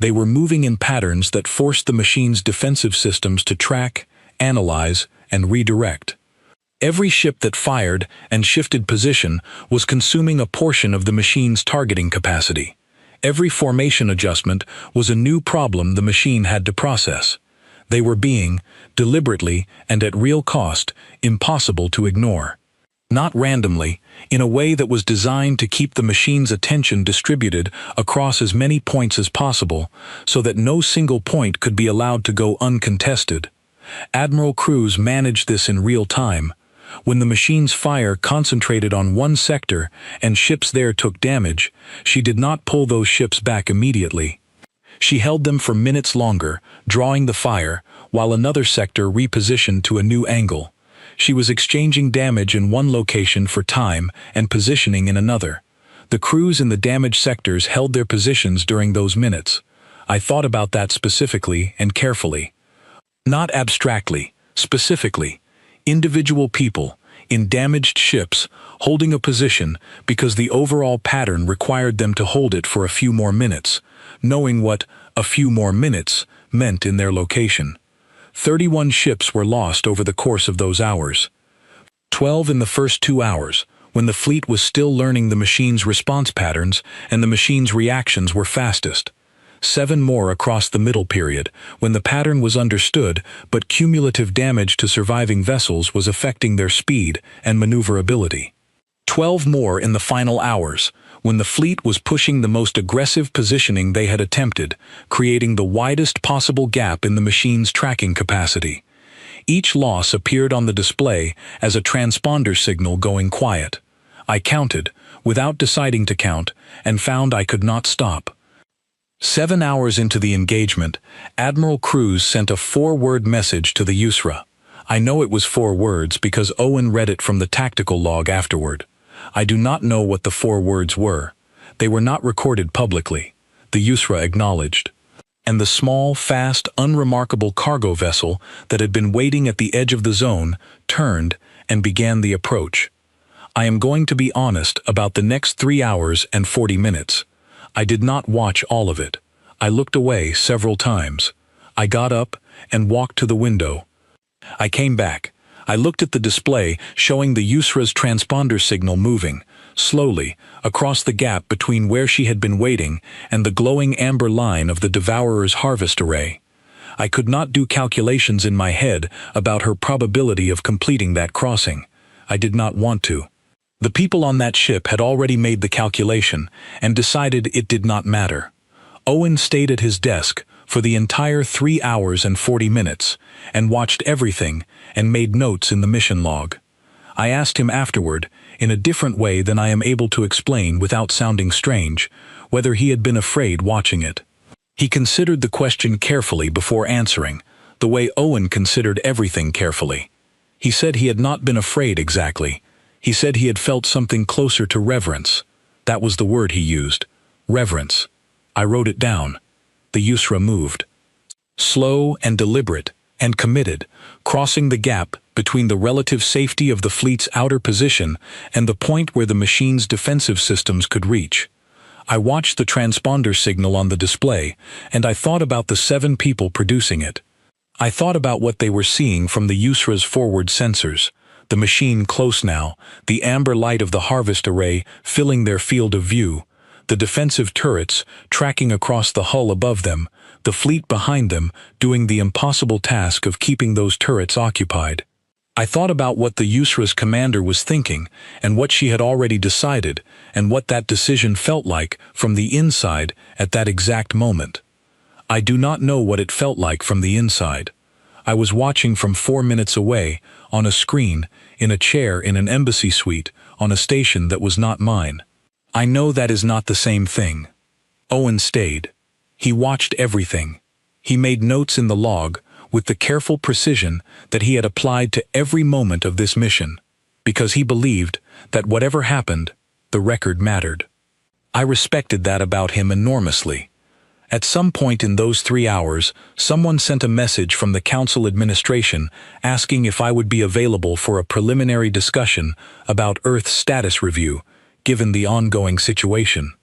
[SPEAKER 1] They were moving in patterns that forced the machine's defensive systems to track, analyze, and redirect. Every ship that fired and shifted position was consuming a portion of the machine's targeting capacity. Every formation adjustment was a new problem the machine had to process. They were being, deliberately and at real cost, impossible to ignore. Not randomly, in a way that was designed to keep the machine's attention distributed across as many points as possible, so that no single point could be allowed to go uncontested. Admiral Cruz managed this in real time. When the machine's fire concentrated on one sector and ships there took damage, she did not pull those ships back immediately. She held them for minutes longer, drawing the fire, while another sector repositioned to a new angle. She was exchanging damage in one location for time and positioning in another. The crews in the damaged sectors held their positions during those minutes. I thought about that specifically and carefully. Not abstractly, specifically. Individual people, in damaged ships, holding a position because the overall pattern required them to hold it for a few more minutes, knowing what a few more minutes meant in their location. 31 ships were lost over the course of those hours. 12 in the first 2 hours, when the fleet was still learning the machine's response patterns and the machine's reactions were fastest. 7 more across the middle period, when the pattern was understood, but cumulative damage to surviving vessels was affecting their speed and maneuverability. 12 more in the final hours, when the fleet was pushing the most aggressive positioning they had attempted, creating the widest possible gap in the machine's tracking capacity. Each loss appeared on the display as a transponder signal going quiet. I counted, without deciding to count, and found I could not stop. 7 hours into the engagement, Admiral Cruz sent a 4-word message to the UpHFY. I know it was 4 words because Owen read it from the tactical log afterward. I do not know what the 4 words were. They were not recorded publicly. The UpHFY acknowledged. And the small, fast, unremarkable cargo vessel that had been waiting at the edge of the zone turned and began the approach. I am going to be honest about the next 3 hours and 40 minutes. I did not watch all of it. I looked away several times. I got up and walked to the window. I came back. I looked at the display showing the UpHFY's transponder signal moving, slowly, across the gap between where she had been waiting and the glowing amber line of the Devourer's harvest array. I could not do calculations in my head about her probability of completing that crossing. I did not want to. The people on that ship had already made the calculation and decided it did not matter. Owen stayed at his desk for the entire 3 hours and 40 minutes and watched everything and made notes in the mission log. I asked him afterward, in a different way than I am able to explain without sounding strange, whether he had been afraid watching it. He considered the question carefully before answering, the way Owen considered everything carefully. He said he had not been afraid exactly. He said he had felt something closer to reverence. That was the word he used. Reverence. I wrote it down. The UpHFY moved. Slow and deliberate and committed, crossing the gap between the relative safety of the fleet's outer position and the point where the machine's defensive systems could reach. I watched the transponder signal on the display, and I thought about the 7 people producing it. I thought about what they were seeing from the USRA's forward sensors, the machine close now, the amber light of the harvest array filling their field of view, the defensive turrets tracking across the hull above them, the fleet behind them doing the impossible task of keeping those turrets occupied. I thought about what the USRA's commander was thinking, and what she had already decided, and what that decision felt like from the inside at that exact moment. I do not know what it felt like from the inside. I was watching from 4 minutes away, on a screen, in a chair in an embassy suite, on a station that was not mine. I know that is not the same thing. Owen stayed. He watched everything. He made notes in the log, with the careful precision that he had applied to every moment of this mission, because he believed that whatever happened, the record mattered. I respected that about him enormously. At some point in those 3 hours, someone sent a message from the council administration asking if I would be available for a preliminary discussion about Earth's status review, given the ongoing situation.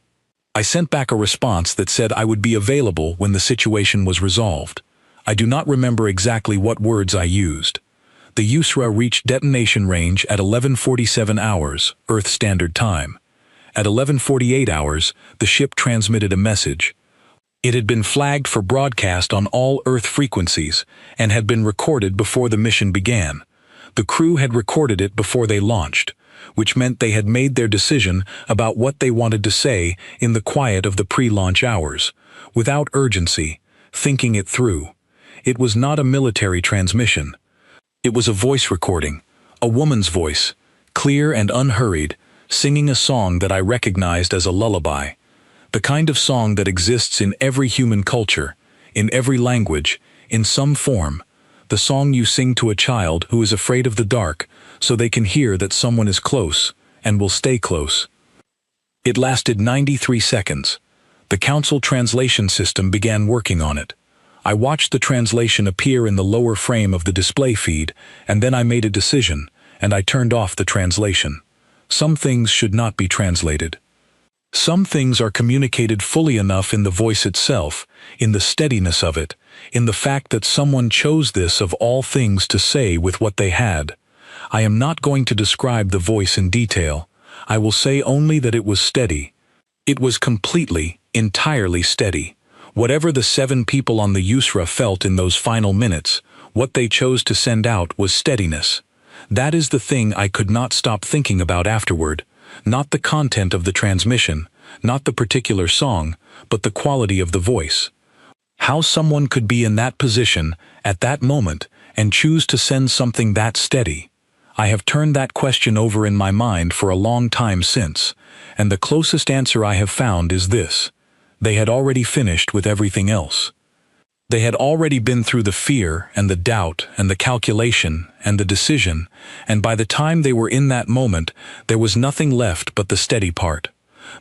[SPEAKER 1] I sent back a response that said I would be available when the situation was resolved. I do not remember exactly what words I used. The USRA reached detonation range at 11:47 hours, Earth Standard Time. At 11:48 hours, the ship transmitted a message. It had been flagged for broadcast on all Earth frequencies and had been recorded before the mission began. The crew had recorded it before they launched, which meant they had made their decision about what they wanted to say in the quiet of the pre-launch hours, without urgency, thinking it through. It was not a military transmission. It was a voice recording, a woman's voice, clear and unhurried, singing a song that I recognized as a lullaby. The kind of song that exists in every human culture, in every language, in some form. The song you sing to a child who is afraid of the dark, so they can hear that someone is close, and will stay close. It lasted 93 seconds. The council translation system began working on it. I watched the translation appear in the lower frame of the display feed, and then I made a decision, and I turned off the translation. Some things should not be translated. Some things are communicated fully enough in the voice itself, in the steadiness of it, in the fact that someone chose this of all things to say with what they had. I am not going to describe the voice in detail. I will say only that it was steady. It was completely, entirely steady. Whatever the 7 people on the USRA felt in those final minutes, what they chose to send out was steadiness. That is the thing I could not stop thinking about afterward. Not the content of the transmission, not the particular song, but the quality of the voice. How someone could be in that position, at that moment, and choose to send something that steady. I have turned that question over in my mind for a long time since, and the closest answer I have found is this. They had already finished with everything else. They had already been through the fear and the doubt and the calculation and the decision, and by the time they were in that moment, there was nothing left but the steady part.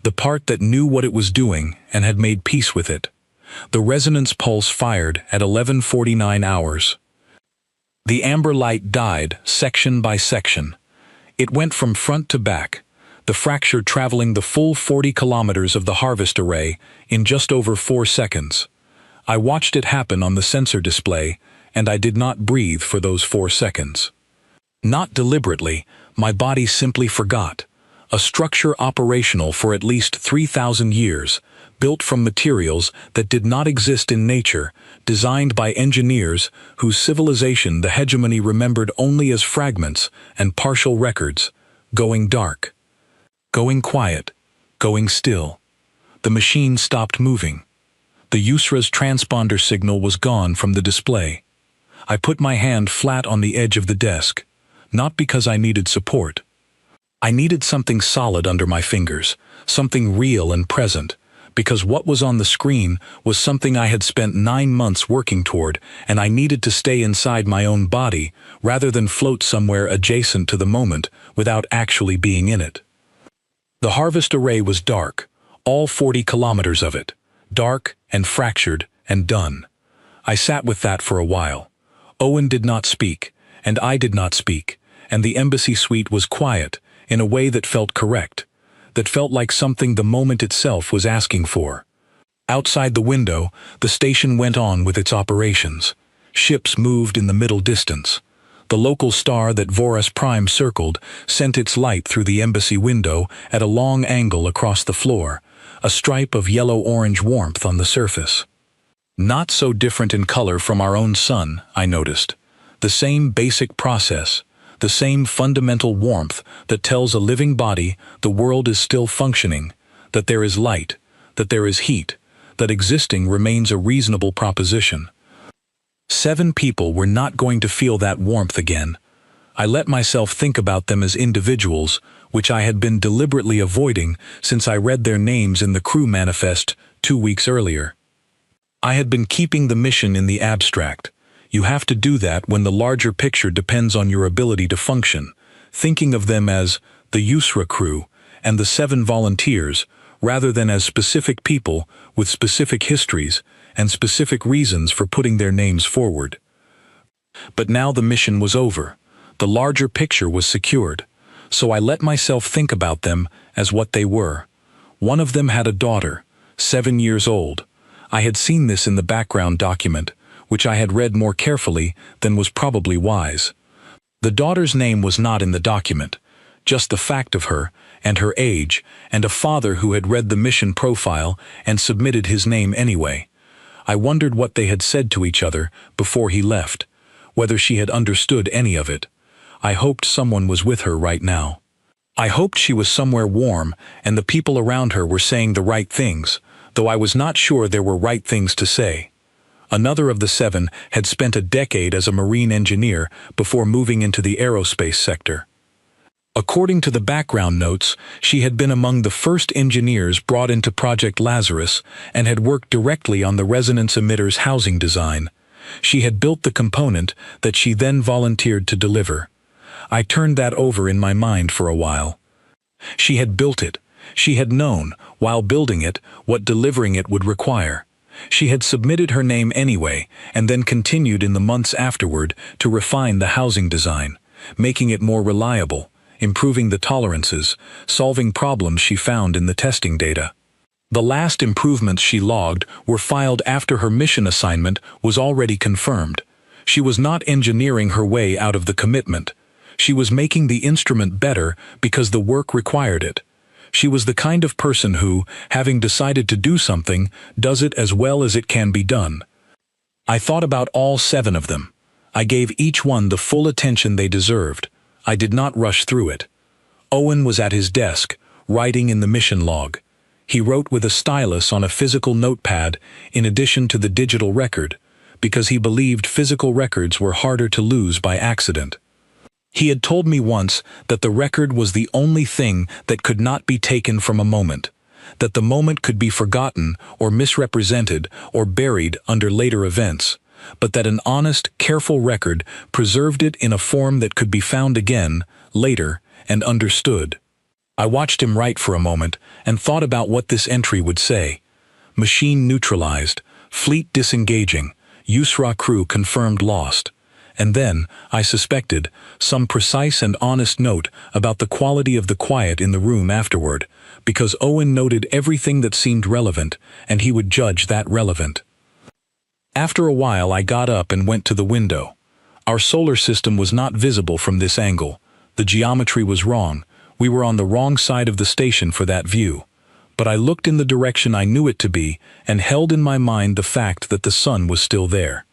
[SPEAKER 1] The part that knew what it was doing and had made peace with it. The resonance pulse fired at 11:49 hours. The amber light died section by section. It went from front to back, the fracture traveling the full 40 kilometers of the harvest array in just over 4 seconds. I watched it happen on the sensor display, and I did not breathe for those 4 seconds. Not deliberately, my body simply forgot. A structure operational for at least 3,000 years, built from materials that did not exist in nature, designed by engineers whose civilization the hegemony remembered only as fragments and partial records, going dark. Going quiet, going still. The machine stopped moving. The USRA's transponder signal was gone from the display. I put my hand flat on the edge of the desk, not because I needed support. I needed something solid under my fingers, something real and present, because what was on the screen was something I had spent 9 months working toward, and I needed to stay inside my own body rather than float somewhere adjacent to the moment without actually being in it. The harvest array was dark, all 40 kilometers of it, dark and fractured and done. I sat with that for a while. Owen did not speak, and I did not speak, and the embassy suite was quiet, in a way that felt correct. that felt like something the moment itself was asking for. Outside the window, the station went on with its operations. Ships moved in the middle distance. The local star that Voros Prime circled sent its light through the embassy window at a long angle across the floor, a stripe of yellow-orange warmth on the surface. Not so different in color from our own sun, I noticed. The same basic process, the same fundamental warmth that tells a living body the world is still functioning, that there is light, that there is heat, that existing remains a reasonable proposition. 7 people were not going to feel that warmth again. I let myself think about them as individuals, which I had been deliberately avoiding since I read their names in the crew manifest 2 weeks earlier. I had been keeping the mission in the abstract. You have to do that when the larger picture depends on your ability to function, thinking of them as the UpHFY crew and the 7 volunteers, rather than as specific people with specific histories and specific reasons for putting their names forward. But now the mission was over. The larger picture was secured, so I let myself think about them as what they were. One of them had a daughter, 7 years old. I had seen this in the background document, which I had read more carefully than was probably wise. The daughter's name was not in the document, just the fact of her and her age, and a father who had read the mission profile and submitted his name anyway. I wondered what they had said to each other before he left, whether she had understood any of it. I hoped someone was with her right now. I hoped she was somewhere warm and the people around her were saying the right things, though I was not sure there were right things to say. Another of the 7 had spent a decade as a marine engineer before moving into the aerospace sector. According to the background notes, she had been among the first engineers brought into Project Lazarus and had worked directly on the resonance emitter's housing design. She had built the component that she then volunteered to deliver. I turned that over in my mind for a while. She had built it. She had known, while building it, what delivering it would require. She had submitted her name anyway, and then continued in the months afterward to refine the housing design, making it more reliable, improving the tolerances, solving problems she found in the testing data. The last improvements she logged were filed after her mission assignment was already confirmed. She was not engineering her way out of the commitment. She was making the instrument better because the work required it. She was the kind of person who, having decided to do something, does it as well as it can be done. I thought about all 7 of them. I gave each one the full attention they deserved. I did not rush through it. Owen was at his desk, writing in the mission log. He wrote with a stylus on a physical notepad in addition to the digital record, because he believed physical records were harder to lose by accident. He had told me once that the record was the only thing that could not be taken from a moment, that the moment could be forgotten or misrepresented or buried under later events, but that an honest, careful record preserved it in a form that could be found again, later, and understood. I watched him write for a moment and thought about what this entry would say. Machine neutralized, fleet disengaging, UpHFY crew confirmed lost. And then, I suspected, some precise and honest note about the quality of the quiet in the room afterward, because Owen noted everything that seemed relevant, and he would judge that relevant. After a while I got up and went to the window. Our solar system was not visible from this angle. The geometry was wrong. We were on the wrong side of the station for that view. But I looked in the direction I knew it to be and held in my mind the fact that the sun was still there.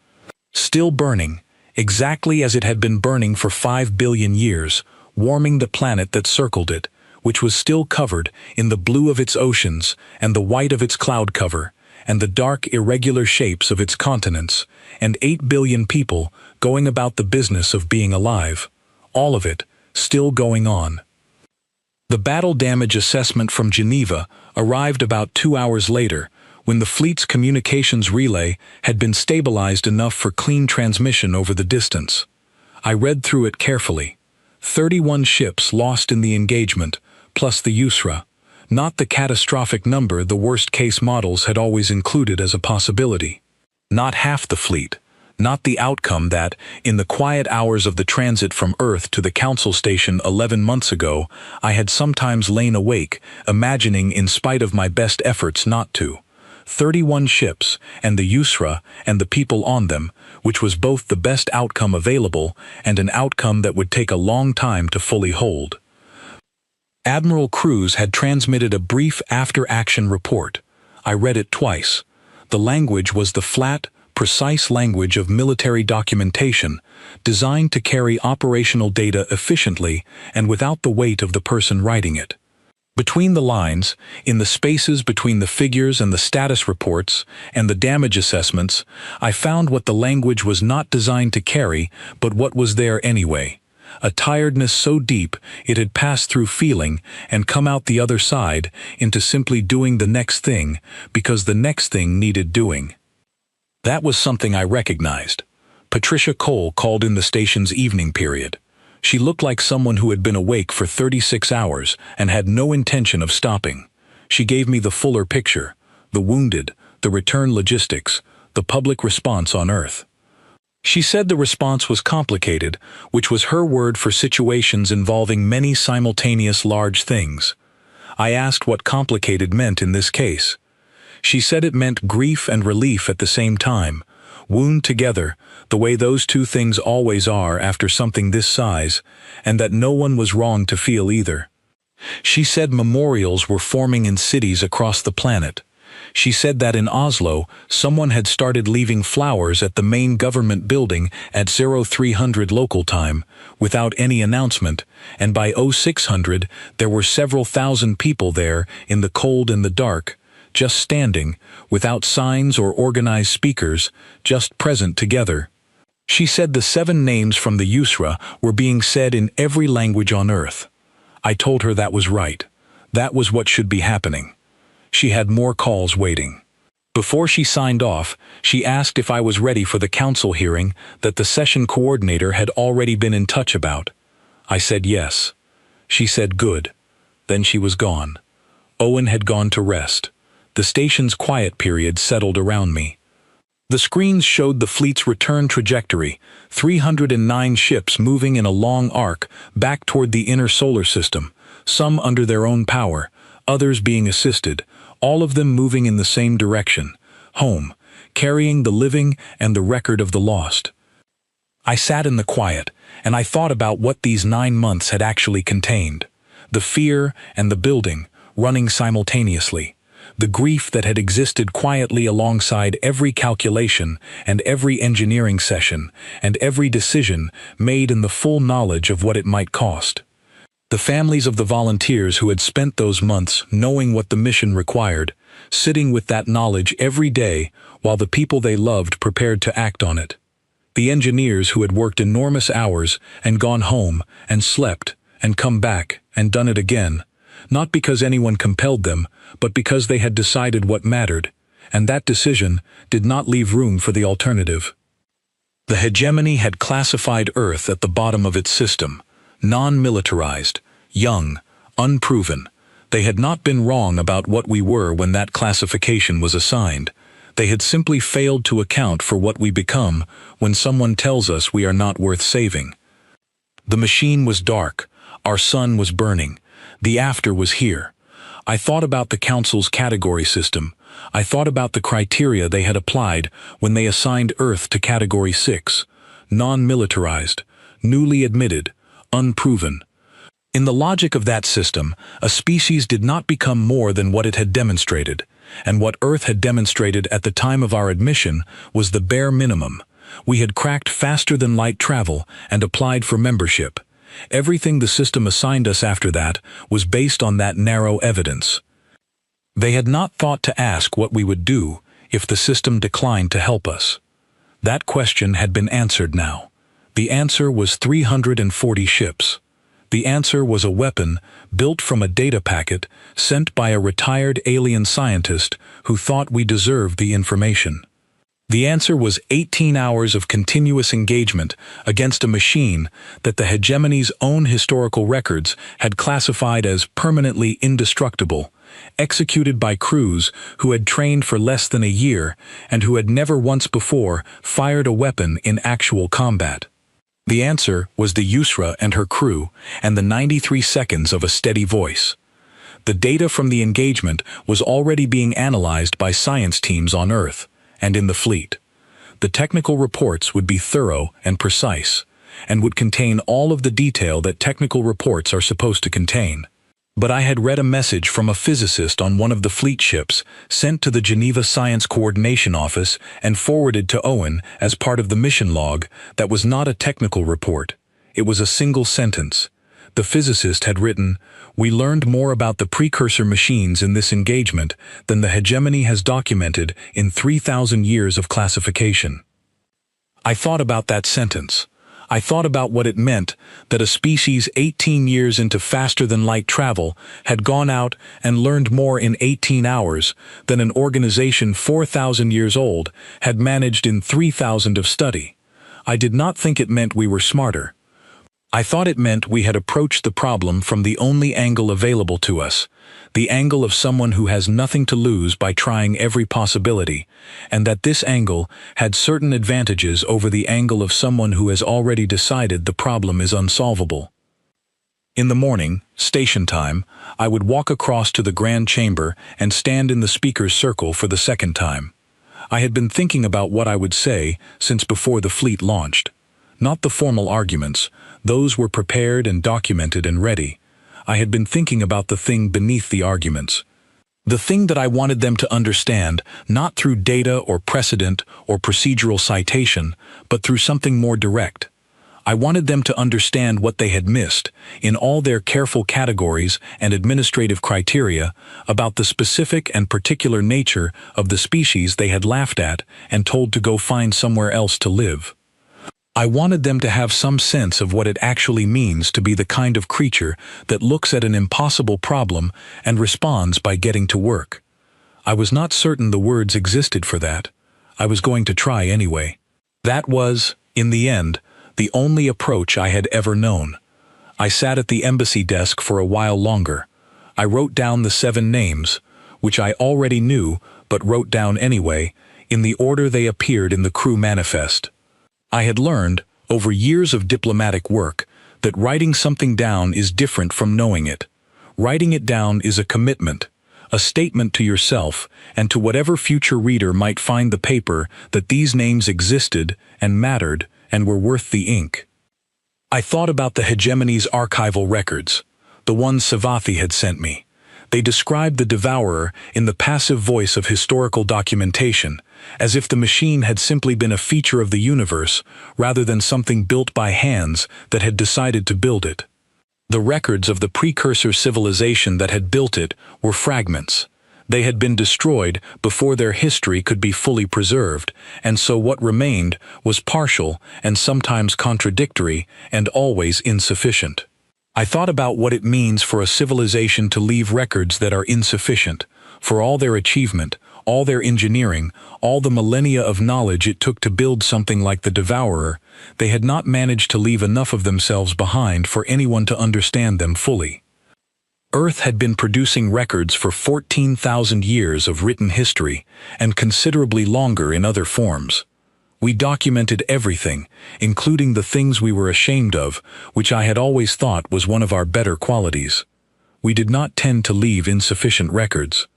[SPEAKER 1] Still burning, exactly as it had been burning for 5 billion years, warming the planet that circled it, which was still covered in the blue of its oceans and the white of its cloud cover, and the dark irregular shapes of its continents, and 8 billion people going about the business of being alive. All of it still going on. The battle damage assessment from Geneva arrived about 2 hours later, when the fleet's communications relay had been stabilized enough for clean transmission over the distance. I read through it carefully. 31 ships lost in the engagement, plus the UpHFY, not the catastrophic number the worst-case models had always included as a possibility. Not half the fleet, not the outcome that, in the quiet hours of the transit from Earth to the Council Station 11 months ago, I had sometimes lain awake, imagining in spite of my best efforts not to. 31 ships, and the UpHFY, and the people on them, which was both the best outcome available and an outcome that would take a long time to fully hold. Admiral Cruz had transmitted a brief after-action report. I read it twice. The language was the flat, precise language of military documentation, designed to carry operational data efficiently and without the weight of the person writing it. Between the lines, in the spaces between the figures and the status reports and the damage assessments, I found what the language was not designed to carry, but what was there anyway. A tiredness so deep it had passed through feeling and come out the other side into simply doing the next thing because the next thing needed doing. That was something I recognized. Patricia Cole called in the station's evening period. She looked like someone who had been awake for 36 hours and had no intention of stopping. She gave me the fuller picture, the wounded, the return logistics, the public response on Earth. She said the response was complicated, which was her word for situations involving many simultaneous large things. I asked what complicated meant in this case. She said it meant grief and relief at the same time, wound together, the way those two things always are after something this size, and that no one was wrong to feel either. She said memorials were forming in cities across the planet. She said that in Oslo, someone had started leaving flowers at the main government building at 0300 local time, without any announcement, and by 0600 there were several thousand people there in the cold and the dark, just standing, without signs or organized speakers, just present together. She said the 7 names from the UpHFY were being said in every language on Earth. I told her that was right. That was what should be happening. She had more calls waiting. Before she signed off, she asked if I was ready for the council hearing that the session coordinator had already been in touch about. I said yes. She said good. Then she was gone. Owen had gone to rest. The station's quiet period settled around me. The screens showed the fleet's return trajectory, 309 ships moving in a long arc back toward the inner solar system, some under their own power, others being assisted, all of them moving in the same direction, home, carrying the living and the record of the lost. I sat in the quiet, and I thought about what these 9 months had actually contained. The fear and the building, running simultaneously. The grief that had existed quietly alongside every calculation and every engineering session and every decision made in the full knowledge of what it might cost. The families of the volunteers who had spent those months knowing what the mission required, sitting with that knowledge every day while the people they loved prepared to act on it. The engineers who had worked enormous hours and gone home and slept and come back and done it again, not because anyone compelled them, but because they had decided what mattered, and that decision did not leave room for the alternative. The hegemony had classified Earth at the bottom of its system, non-militarized, young, unproven. They had not been wrong about what we were when that classification was assigned. They had simply failed to account for what we become when someone tells us we are not worth saving. The machine was dark, our sun was burning, the after was here. I thought about the Council's category system. I thought about the criteria they had applied when they assigned Earth to Category 6, non-militarized, newly admitted, unproven. In the logic of that system, a species did not become more than what it had demonstrated, and what Earth had demonstrated at the time of our admission was the bare minimum. We had cracked faster-than-light travel and applied for membership. Everything the system assigned us after that was based on that narrow evidence. They had not thought to ask what we would do if the system declined to help us. That question had been answered now. The answer was 340 ships. The answer was a weapon built from a data packet sent by a retired alien scientist who thought we deserved the information. The answer was 18 hours of continuous engagement against a machine that the hegemony's own historical records had classified as permanently indestructible executed by crews who had trained for less than a year and who had never once before fired a weapon in actual combat. The answer was the UpHFY and her crew, and the 93 seconds of a steady voice. The data from the engagement was already being analyzed by science teams on Earth and in the fleet. The technical reports would be thorough and precise, and would contain all of the detail that technical reports are supposed to contain. But I had read a message from a physicist on one of the fleet ships sent to the Geneva Science Coordination Office and forwarded to Owen as part of the mission log that was not a technical report. It was a single sentence. The physicist had written, "We learned more about the precursor machines in this engagement than the hegemony has documented in 3,000 years of classification." I thought about that sentence. I thought about what it meant that a species 18 years into faster-than-light travel had gone out and learned more in 18 hours than an organization 4,000 years old had managed in 3,000 of study. I did not think it meant we were smarter. I thought it meant we had approached the problem from the only angle available to us, the angle of someone who has nothing to lose by trying every possibility, and that this angle had certain advantages over the angle of someone who has already decided the problem is unsolvable. In the morning, station time, I would walk across to the grand chamber and stand in the speaker's circle for the second time. I had been thinking about what I would say since before the fleet launched. Not the formal arguments, those were prepared and documented and ready. I had been thinking about the thing beneath the arguments. The thing that I wanted them to understand, not through data or precedent or procedural citation, but through something more direct. I wanted them to understand what they had missed, in all their careful categories and administrative criteria, about the specific and particular nature of the species they had laughed at and told to go find somewhere else to live. I wanted them to have some sense of what it actually means to be the kind of creature that looks at an impossible problem and responds by getting to work. I was not certain the words existed for that. I was going to try anyway. That was, in the end, the only approach I had ever known. I sat at the embassy desk for a while longer. I wrote down the 7 names, which I already knew but wrote down anyway, in the order they appeared in the crew manifest. I had learned, over years of diplomatic work, that writing something down is different from knowing it. Writing it down is a commitment, a statement to yourself and to whatever future reader might find the paper that these names existed and mattered and were worth the ink. I thought about the hegemony's archival records, the ones Sci-Fi had sent me. They described the devourer in the passive voice of historical documentation, as if the machine had simply been a feature of the universe rather than something built by hands that had decided to build it. The records of the precursor civilization that had built it were fragments. They had been destroyed before their history could be fully preserved, and so what remained was partial and sometimes contradictory and always insufficient. I thought about what it means for a civilization to leave records that are insufficient, for all their achievement, all their engineering, all the millennia of knowledge it took to build something like the Devourer. They had not managed to leave enough of themselves behind for anyone to understand them fully. Earth had been producing records for 14,000 years of written history, and considerably longer in other forms. We documented everything, including the things we were ashamed of, which I had always thought was one of our better qualities. We did not tend to leave insufficient records.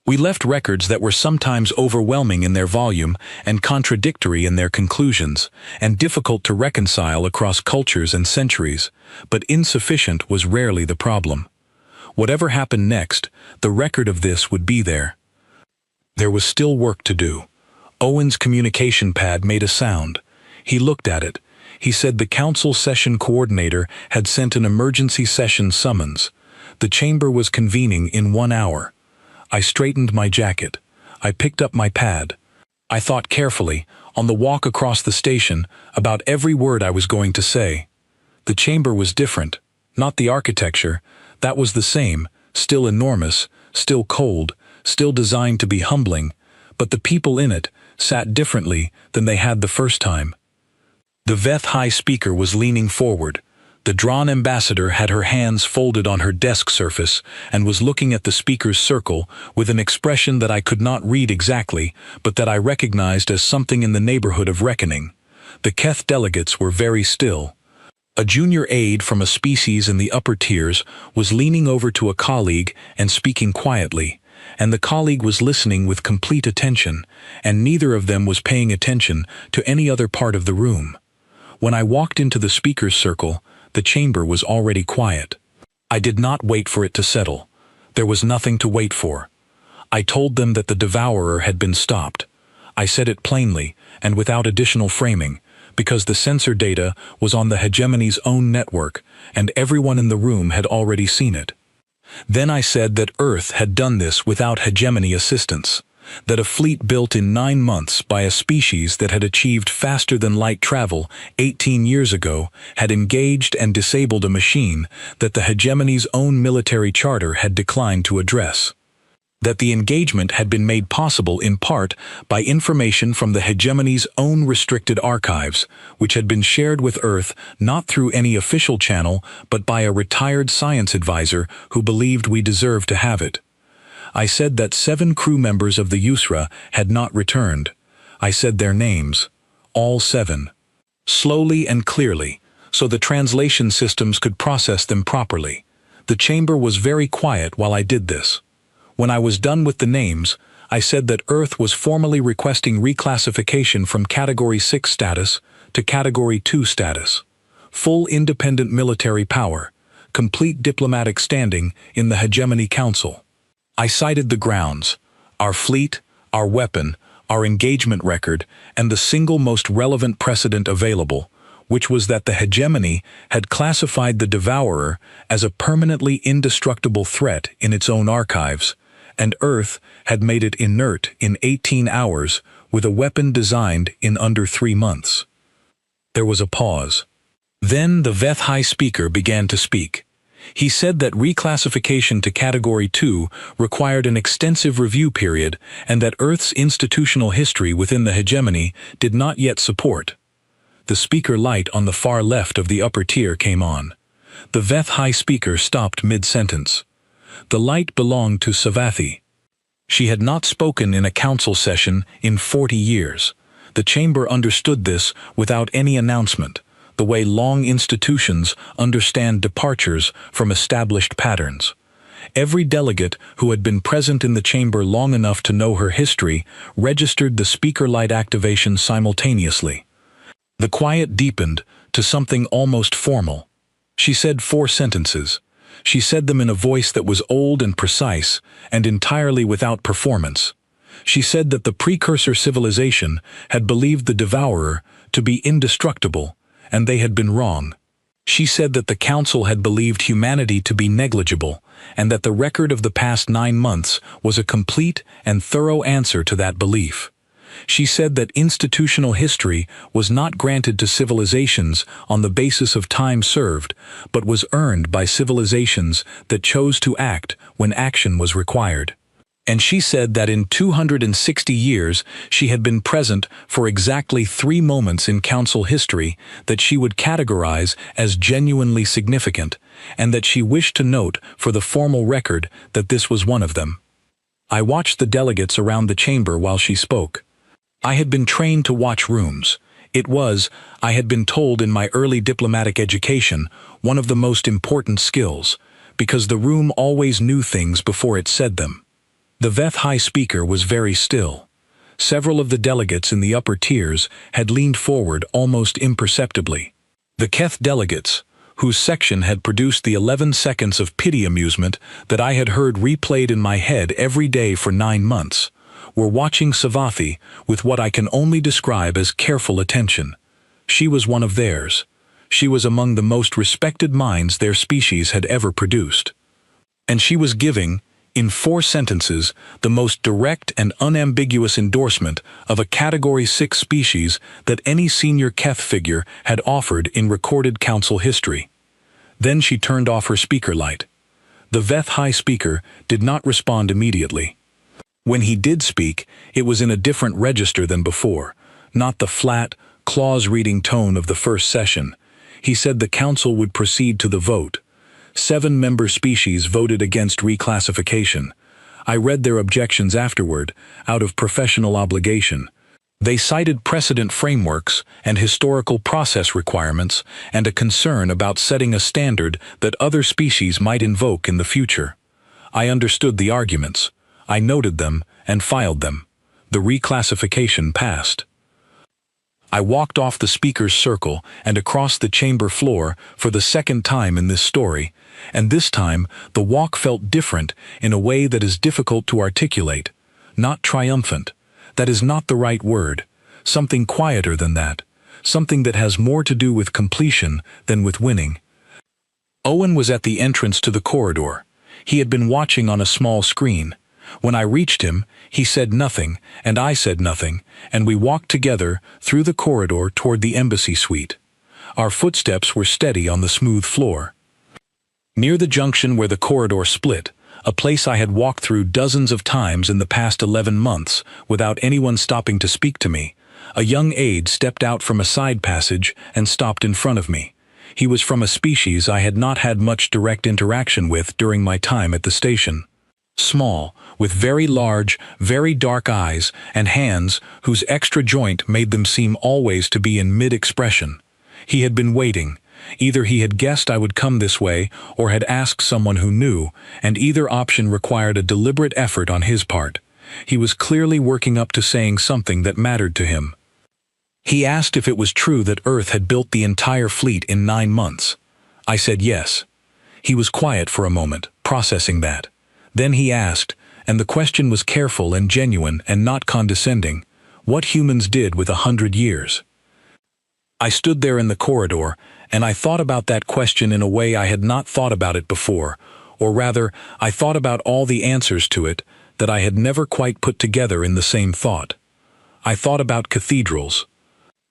[SPEAKER 1] We left records that were sometimes overwhelming in their volume and contradictory in their conclusions, and difficult to reconcile across cultures and centuries, but insufficient was rarely the problem. Whatever happened next, the record of this would be there. There was still work to do. Owen's communication pad made a sound. He looked at it. He said the council session coordinator had sent an emergency session summons. The chamber was convening in 1 hour. I straightened my jacket. I picked up my pad. I thought carefully, on the walk across the station, about every word I was going to say. The chamber was different. Not the architecture. That was the same, still enormous, still cold, still designed to be humbling, but the people in it sat differently than they had the first time. The UpHFY speaker was leaning forward. The drawn ambassador had her hands folded on her desk surface and was looking at the speaker's circle with an expression that I could not read exactly, but that I recognized as something in the neighborhood of reckoning. The Keth delegates were very still. A junior aide from a species in the upper tiers was leaning over to a colleague and speaking quietly, and the colleague was listening with complete attention, and neither of them was paying attention to any other part of the room. When I walked into the speaker's circle, the chamber was already quiet. I did not wait for it to settle. There was nothing to wait for. I told them that the devourer had been stopped. I said it plainly and without additional framing, because the sensor data was on the hegemony's own network, and everyone in the room had already seen it. Then I said that Earth had done this without hegemony assistance, that a fleet built in 9 months by a species that had achieved faster-than-light travel 18 years ago had engaged and disabled a machine that the hegemony's own military charter had declined to address. That the engagement had been made possible in part by information from the hegemony's own restricted archives, which had been shared with Earth not through any official channel but by a retired science advisor who believed we deserved to have it. I said that 7 crew members of the UpHFY had not returned. I said their names, all 7. Slowly and clearly, so the translation systems could process them properly. The chamber was very quiet while I did this. When I was done with the names, I said that Earth was formally requesting reclassification from Category 6 status to Category 2 status. Full independent military power, complete diplomatic standing in the Hegemony Council. I cited the grounds, our fleet, our weapon, our engagement record, and the single most relevant precedent available, which was that the hegemony had classified the devourer as a permanently indestructible threat in its own archives, and Earth had made it inert in 18 hours with a weapon designed in under 3 months. There was a pause. Then the UpHFY speaker began to speak. He said that reclassification to Category 2 required an extensive review period and that Earth's institutional history within the hegemony did not yet support. The speaker light on the far left of the upper tier came on. The UpHFY speaker stopped mid-sentence. The light belonged to Sci-Fi. She had not spoken in a council session in 40 years. The chamber understood this without any announcement, the way long institutions understand departures from established patterns. Every delegate who had been present in the chamber long enough to know her history registered the speaker light activation simultaneously. The quiet deepened to something almost formal. She said 4 sentences. She said them in a voice that was old and precise and entirely without performance. She said that the precursor civilization had believed the devourer to be indestructible, and they had been wrong. She said that the council had believed humanity to be negligible, and that the record of the past 9 months was a complete and thorough answer to that belief. She said that institutional history was not granted to civilizations on the basis of time served, but was earned by civilizations that chose to act when action was required. And she said that in 260 years she had been present for exactly 3 moments in council history that she would categorize as genuinely significant, and that she wished to note for the formal record that this was one of them. I watched the delegates around the chamber while she spoke. I had been trained to watch rooms. It was, I had been told in my early diplomatic education, one of the most important skills, because the room always knew things before it said them. The UpHFY speaker was very still. Several of the delegates in the upper tiers had leaned forward almost imperceptibly. The Keth delegates, whose section had produced the 11 seconds of pity amusement that I had heard replayed in my head every day for 9 months, were watching Sci-Fi with what I can only describe as careful attention. She was one of theirs. She was among the most respected minds their species had ever produced. And she was giving, in 4 sentences, the most direct and unambiguous endorsement of a Category 6 species that any senior Keth figure had offered in recorded council history. Then she turned off her speaker light. The UpHFY speaker did not respond immediately. When he did speak, it was in a different register than before, not the flat, clause-reading tone of the first session. He said the council would proceed to the vote. 7 member species voted against reclassification. I read their objections afterward, out of professional obligation. They cited precedent frameworks and historical process requirements and a concern about setting a standard that other species might invoke in the future. I understood the arguments. I noted them and filed them. The reclassification passed. I walked off the speaker's circle and across the chamber floor for the second time in this story, and this time the walk felt different in a way that is difficult to articulate. Not triumphant. That is not the right word. Something quieter than that. Something that has more to do with completion than with winning. Owen was at the entrance to the corridor. He had been watching on a small screen. When I reached him, he said nothing, and I said nothing, and we walked together through the corridor toward the embassy suite. Our footsteps were steady on the smooth floor. Near the junction where the corridor split, a place I had walked through dozens of times in the past 11 months without anyone stopping to speak to me, a young aide stepped out from a side passage and stopped in front of me. He was from a species I had not had much direct interaction with during my time at the station. Small, with very large, very dark eyes and hands whose extra joint made them seem always to be in mid-expression. He had been waiting. Either he had guessed I would come this way or had asked someone who knew, and either option required a deliberate effort on his part. He was clearly working up to saying something that mattered to him. He asked if it was true that Earth had built the entire fleet in 9 months. I said yes. He was quiet for a moment, processing that. Then he asked, and the question was careful and genuine and not condescending, what humans did with 100 years. I stood there in the corridor, and I thought about that question in a way I had not thought about it before, or rather, I thought about all the answers to it that I had never quite put together in the same thought. I thought about cathedrals.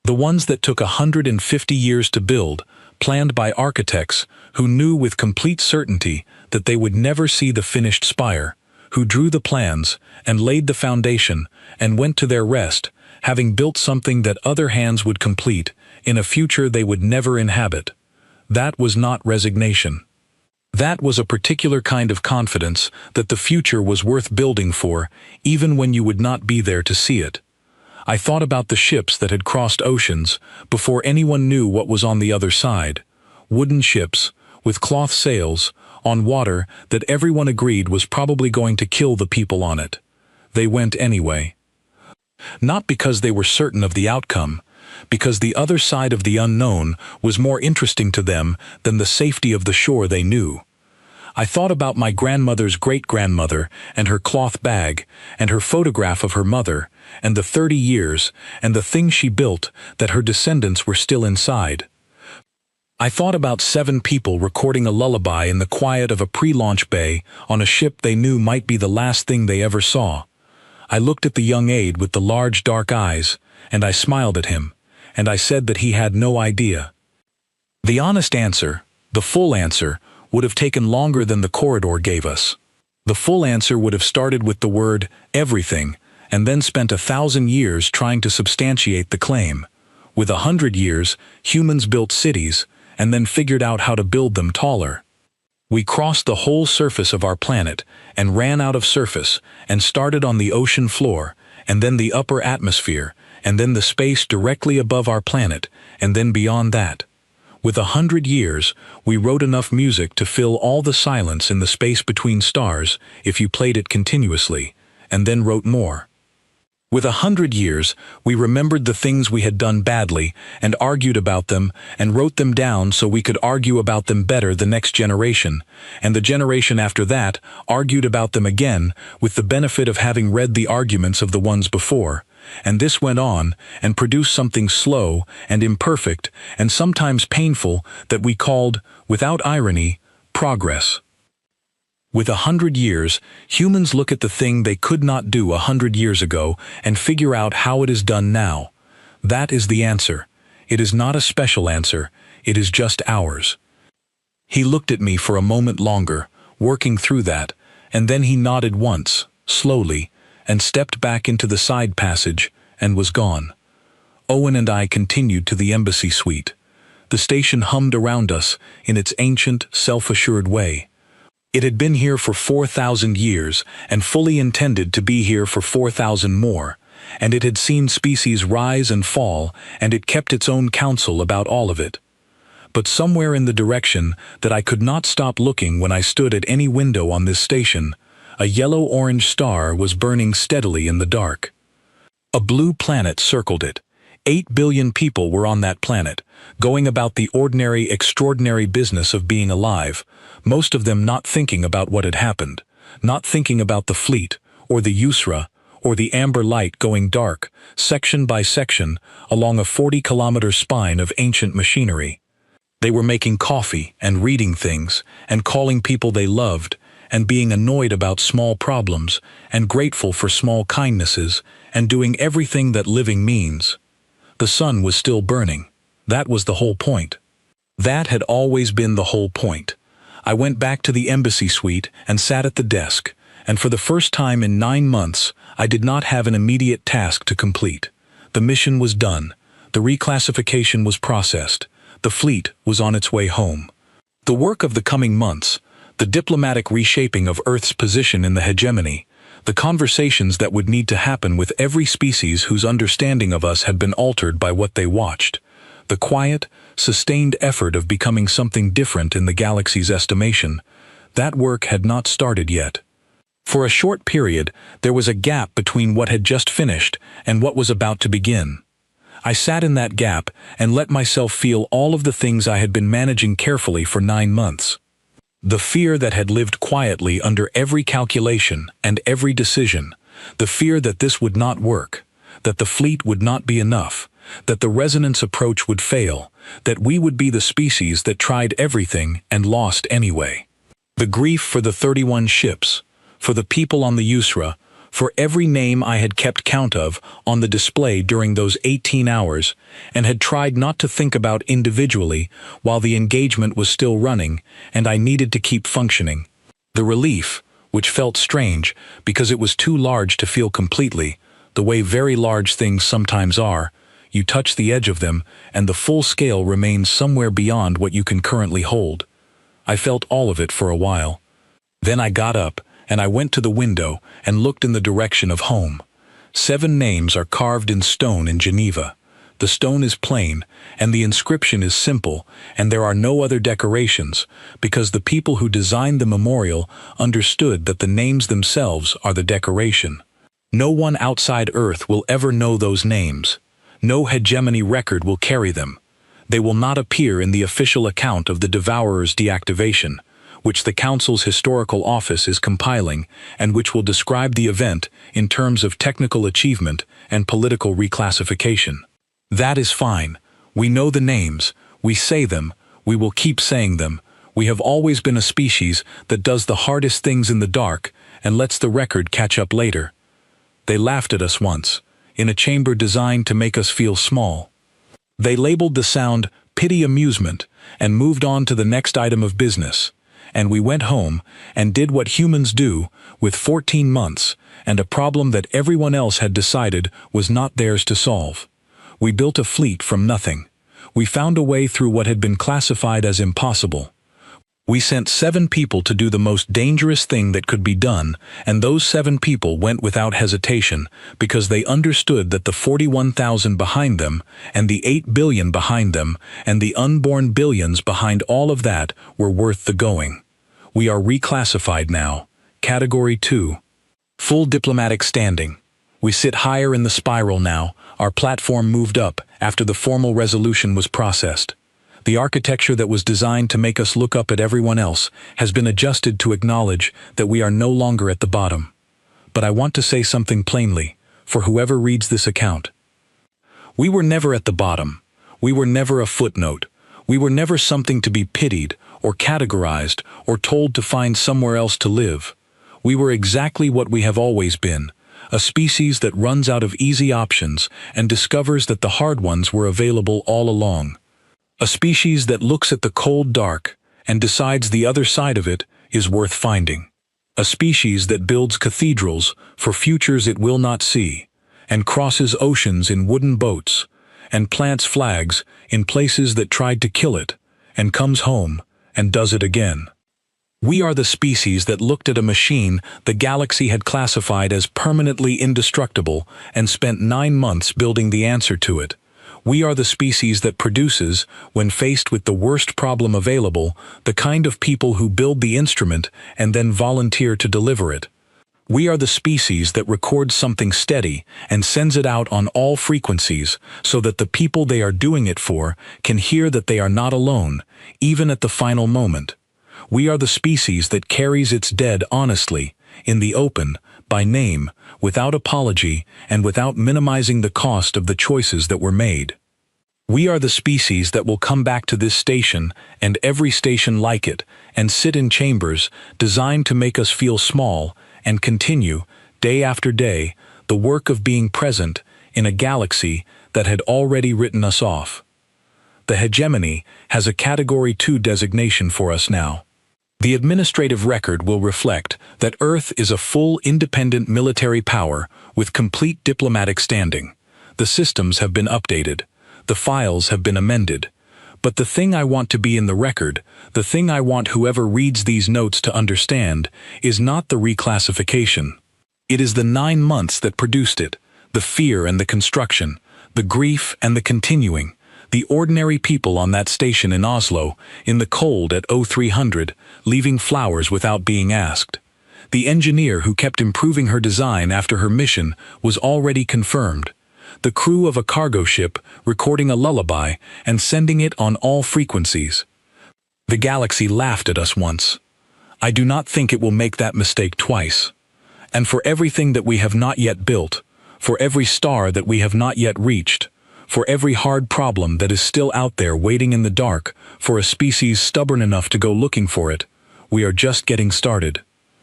[SPEAKER 1] The ones that took 150 years to build, planned by architects who knew with complete certainty that they would never see the finished spire, who drew the plans and laid the foundation and went to their rest, having built something that other hands would complete in a future they would never inhabit. That was not resignation. That was a particular kind of confidence that the future was worth building for, even when you would not be there to see it. I thought about the ships that had crossed oceans before anyone knew what was on the other side. Wooden ships, with cloth sails, on water that everyone agreed was probably going to kill the people on it. They went anyway. Not because they were certain of the outcome, because the other side of the unknown was more interesting to them than the safety of the shore they knew. I thought about my grandmother's great-grandmother and her cloth bag and her photograph of her mother and the 30 years and the things she built that her descendants were still inside. I thought about 7 people recording a lullaby in the quiet of a pre-launch bay on a ship they knew might be the last thing they ever saw. I looked at the young aide with the large dark eyes, and I smiled at him, and I said that he had no idea. The honest answer, the full answer, would have taken longer than the corridor gave us. The full answer would have started with the word everything, and then spent 1,000 years trying to substantiate the claim. With 100 years, humans built cities, and then figured out how to build them taller. We crossed the whole surface of our planet, and ran out of surface, and started on the ocean floor, and then the upper atmosphere, and then the space directly above our planet, and then beyond that. With 100 years, we wrote enough music to fill all the silence in the space between stars if you played it continuously, and then wrote more. With 100 years, we remembered the things we had done badly and argued about them and wrote them down so we could argue about them better the next generation, and the generation after that argued about them again with the benefit of having read the arguments of the ones before. And this went on and produced something slow and imperfect and sometimes painful that we called, without irony, progress. With 100 years, humans look at the thing they could not do 100 years ago and figure out how it is done now. That is the answer. It is not a special answer, it is just ours. He looked at me for a moment longer, working through that, and then he nodded once, slowly, and stepped back into the side passage, and was gone. Owen and I continued to the embassy suite. The station hummed around us in its ancient, self-assured way. It had been here for 4,000 years and fully intended to be here for 4,000 more, and it had seen species rise and fall, and it kept its own counsel about all of it. But somewhere in the direction that I could not stop looking when I stood at any window on this station, a yellow-orange star was burning steadily in the dark. A blue planet circled it. 8 billion people were on that planet, going about the ordinary, extraordinary business of being alive, most of them not thinking about what had happened, not thinking about the fleet, or the UpHFY, or the amber light going dark, section by section, along a 40-kilometer spine of ancient machinery. They were making coffee and reading things, and calling people they loved, and being annoyed about small problems, and grateful for small kindnesses, and doing everything that living means. The sun was still burning. That was the whole point. That had always been the whole point. I went back to the embassy suite and sat at the desk, and for the first time in 9 months, I did not have an immediate task to complete. The mission was done. The reclassification was processed. The fleet was on its way home. The work of the coming months, the diplomatic reshaping of Earth's position in the hegemony, the conversations that would need to happen with every species whose understanding of us had been altered by what they watched, the quiet, sustained effort of becoming something different in the galaxy's estimation, that work had not started yet. For a short period, there was a gap between what had just finished and what was about to begin. I sat in that gap and let myself feel all of the things I had been managing carefully for 9 months. The fear that had lived quietly under every calculation and every decision, the fear that this would not work, that the fleet would not be enough, that the resonance approach would fail, that we would be the species that tried everything and lost anyway. The grief for the 31 ships, for the people on the UpHFY, for every name I had kept count of on the display during those 18 hours and had tried not to think about individually while the engagement was still running and I needed to keep functioning. The relief, which felt strange because it was too large to feel completely, the way very large things sometimes are, you touch the edge of them and the full scale remains somewhere beyond what you can currently hold. I felt all of it for a while. Then I got up and I went to the window and looked in the direction of home. 7 names are carved in stone in Geneva. The stone is plain, and the inscription is simple, and there are no other decorations, because the people who designed the memorial understood that the names themselves are the decoration. No one outside Earth will ever know those names. No hegemony record will carry them. They will not appear in the official account of the Devourer's deactivation, which the Council's Historical Office is compiling and which will describe the event in terms of technical achievement and political reclassification. That is fine. We know the names, we say them, we will keep saying them. We have always been a species that does the hardest things in the dark and lets the record catch up later. They laughed at us once, in a chamber designed to make us feel small. They labeled the sound "pity amusement" and moved on to the next item of business. And we went home and did what humans do with 14 months and a problem that everyone else had decided was not theirs to solve. We built a fleet from nothing. We found a way through what had been classified as impossible. We sent 7 people to do the most dangerous thing that could be done, and those 7 people went without hesitation because they understood that the 41,000 behind them, and the 8 billion behind them, and the unborn billions behind all of that were worth the going. We are reclassified now. Category 2. Full diplomatic standing. We sit higher in the spiral now. Our platform moved up after the formal resolution was processed. The architecture that was designed to make us look up at everyone else has been adjusted to acknowledge that we are no longer at the bottom. But I want to say something plainly, for whoever reads this account. We were never at the bottom. We were never a footnote. We were never something to be pitied, or categorized, or told to find somewhere else to live. We were exactly what we have always been, a species that runs out of easy options and discovers that the hard ones were available all along. A species that looks at the cold dark and decides the other side of it is worth finding. A species that builds cathedrals for futures it will not see, and crosses oceans in wooden boats, and plants flags in places that tried to kill it, and comes home and does it again. We are the species that looked at a machine the galaxy had classified as permanently indestructible and spent 9 months building the answer to it. We are the species that produces, when faced with the worst problem available, the kind of people who build the instrument and then volunteer to deliver it. We are the species that records something steady and sends it out on all frequencies so that the people they are doing it for can hear that they are not alone, even at the final moment. We are the species that carries its dead honestly, in the open, by name, without apology, and without minimizing the cost of the choices that were made. We are the species that will come back to this station and every station like it and sit in chambers designed to make us feel small and continue, day after day, the work of being present in a galaxy that had already written us off. The hegemony has a Category 2 designation for us now. The administrative record will reflect that Earth is a full independent military power with complete diplomatic standing. The systems have been updated. The files have been amended. But the thing I want to be in the record, the thing I want whoever reads these notes to understand, is not the reclassification. It is the 9 months that produced it, the fear and the construction, the grief and the continuing, the ordinary people on that station in Oslo, in the cold at 0300, leaving flowers without being asked. The engineer who kept improving her design after her mission was already confirmed. The crew of a cargo ship recording a lullaby and sending it on all frequencies. The galaxy laughed at us once. I do not think it will make that mistake twice. And for everything that we have not yet built, for every star that we have not yet reached, for every hard problem that is still out there waiting in the dark for a species stubborn enough to go looking for it, we are just getting started.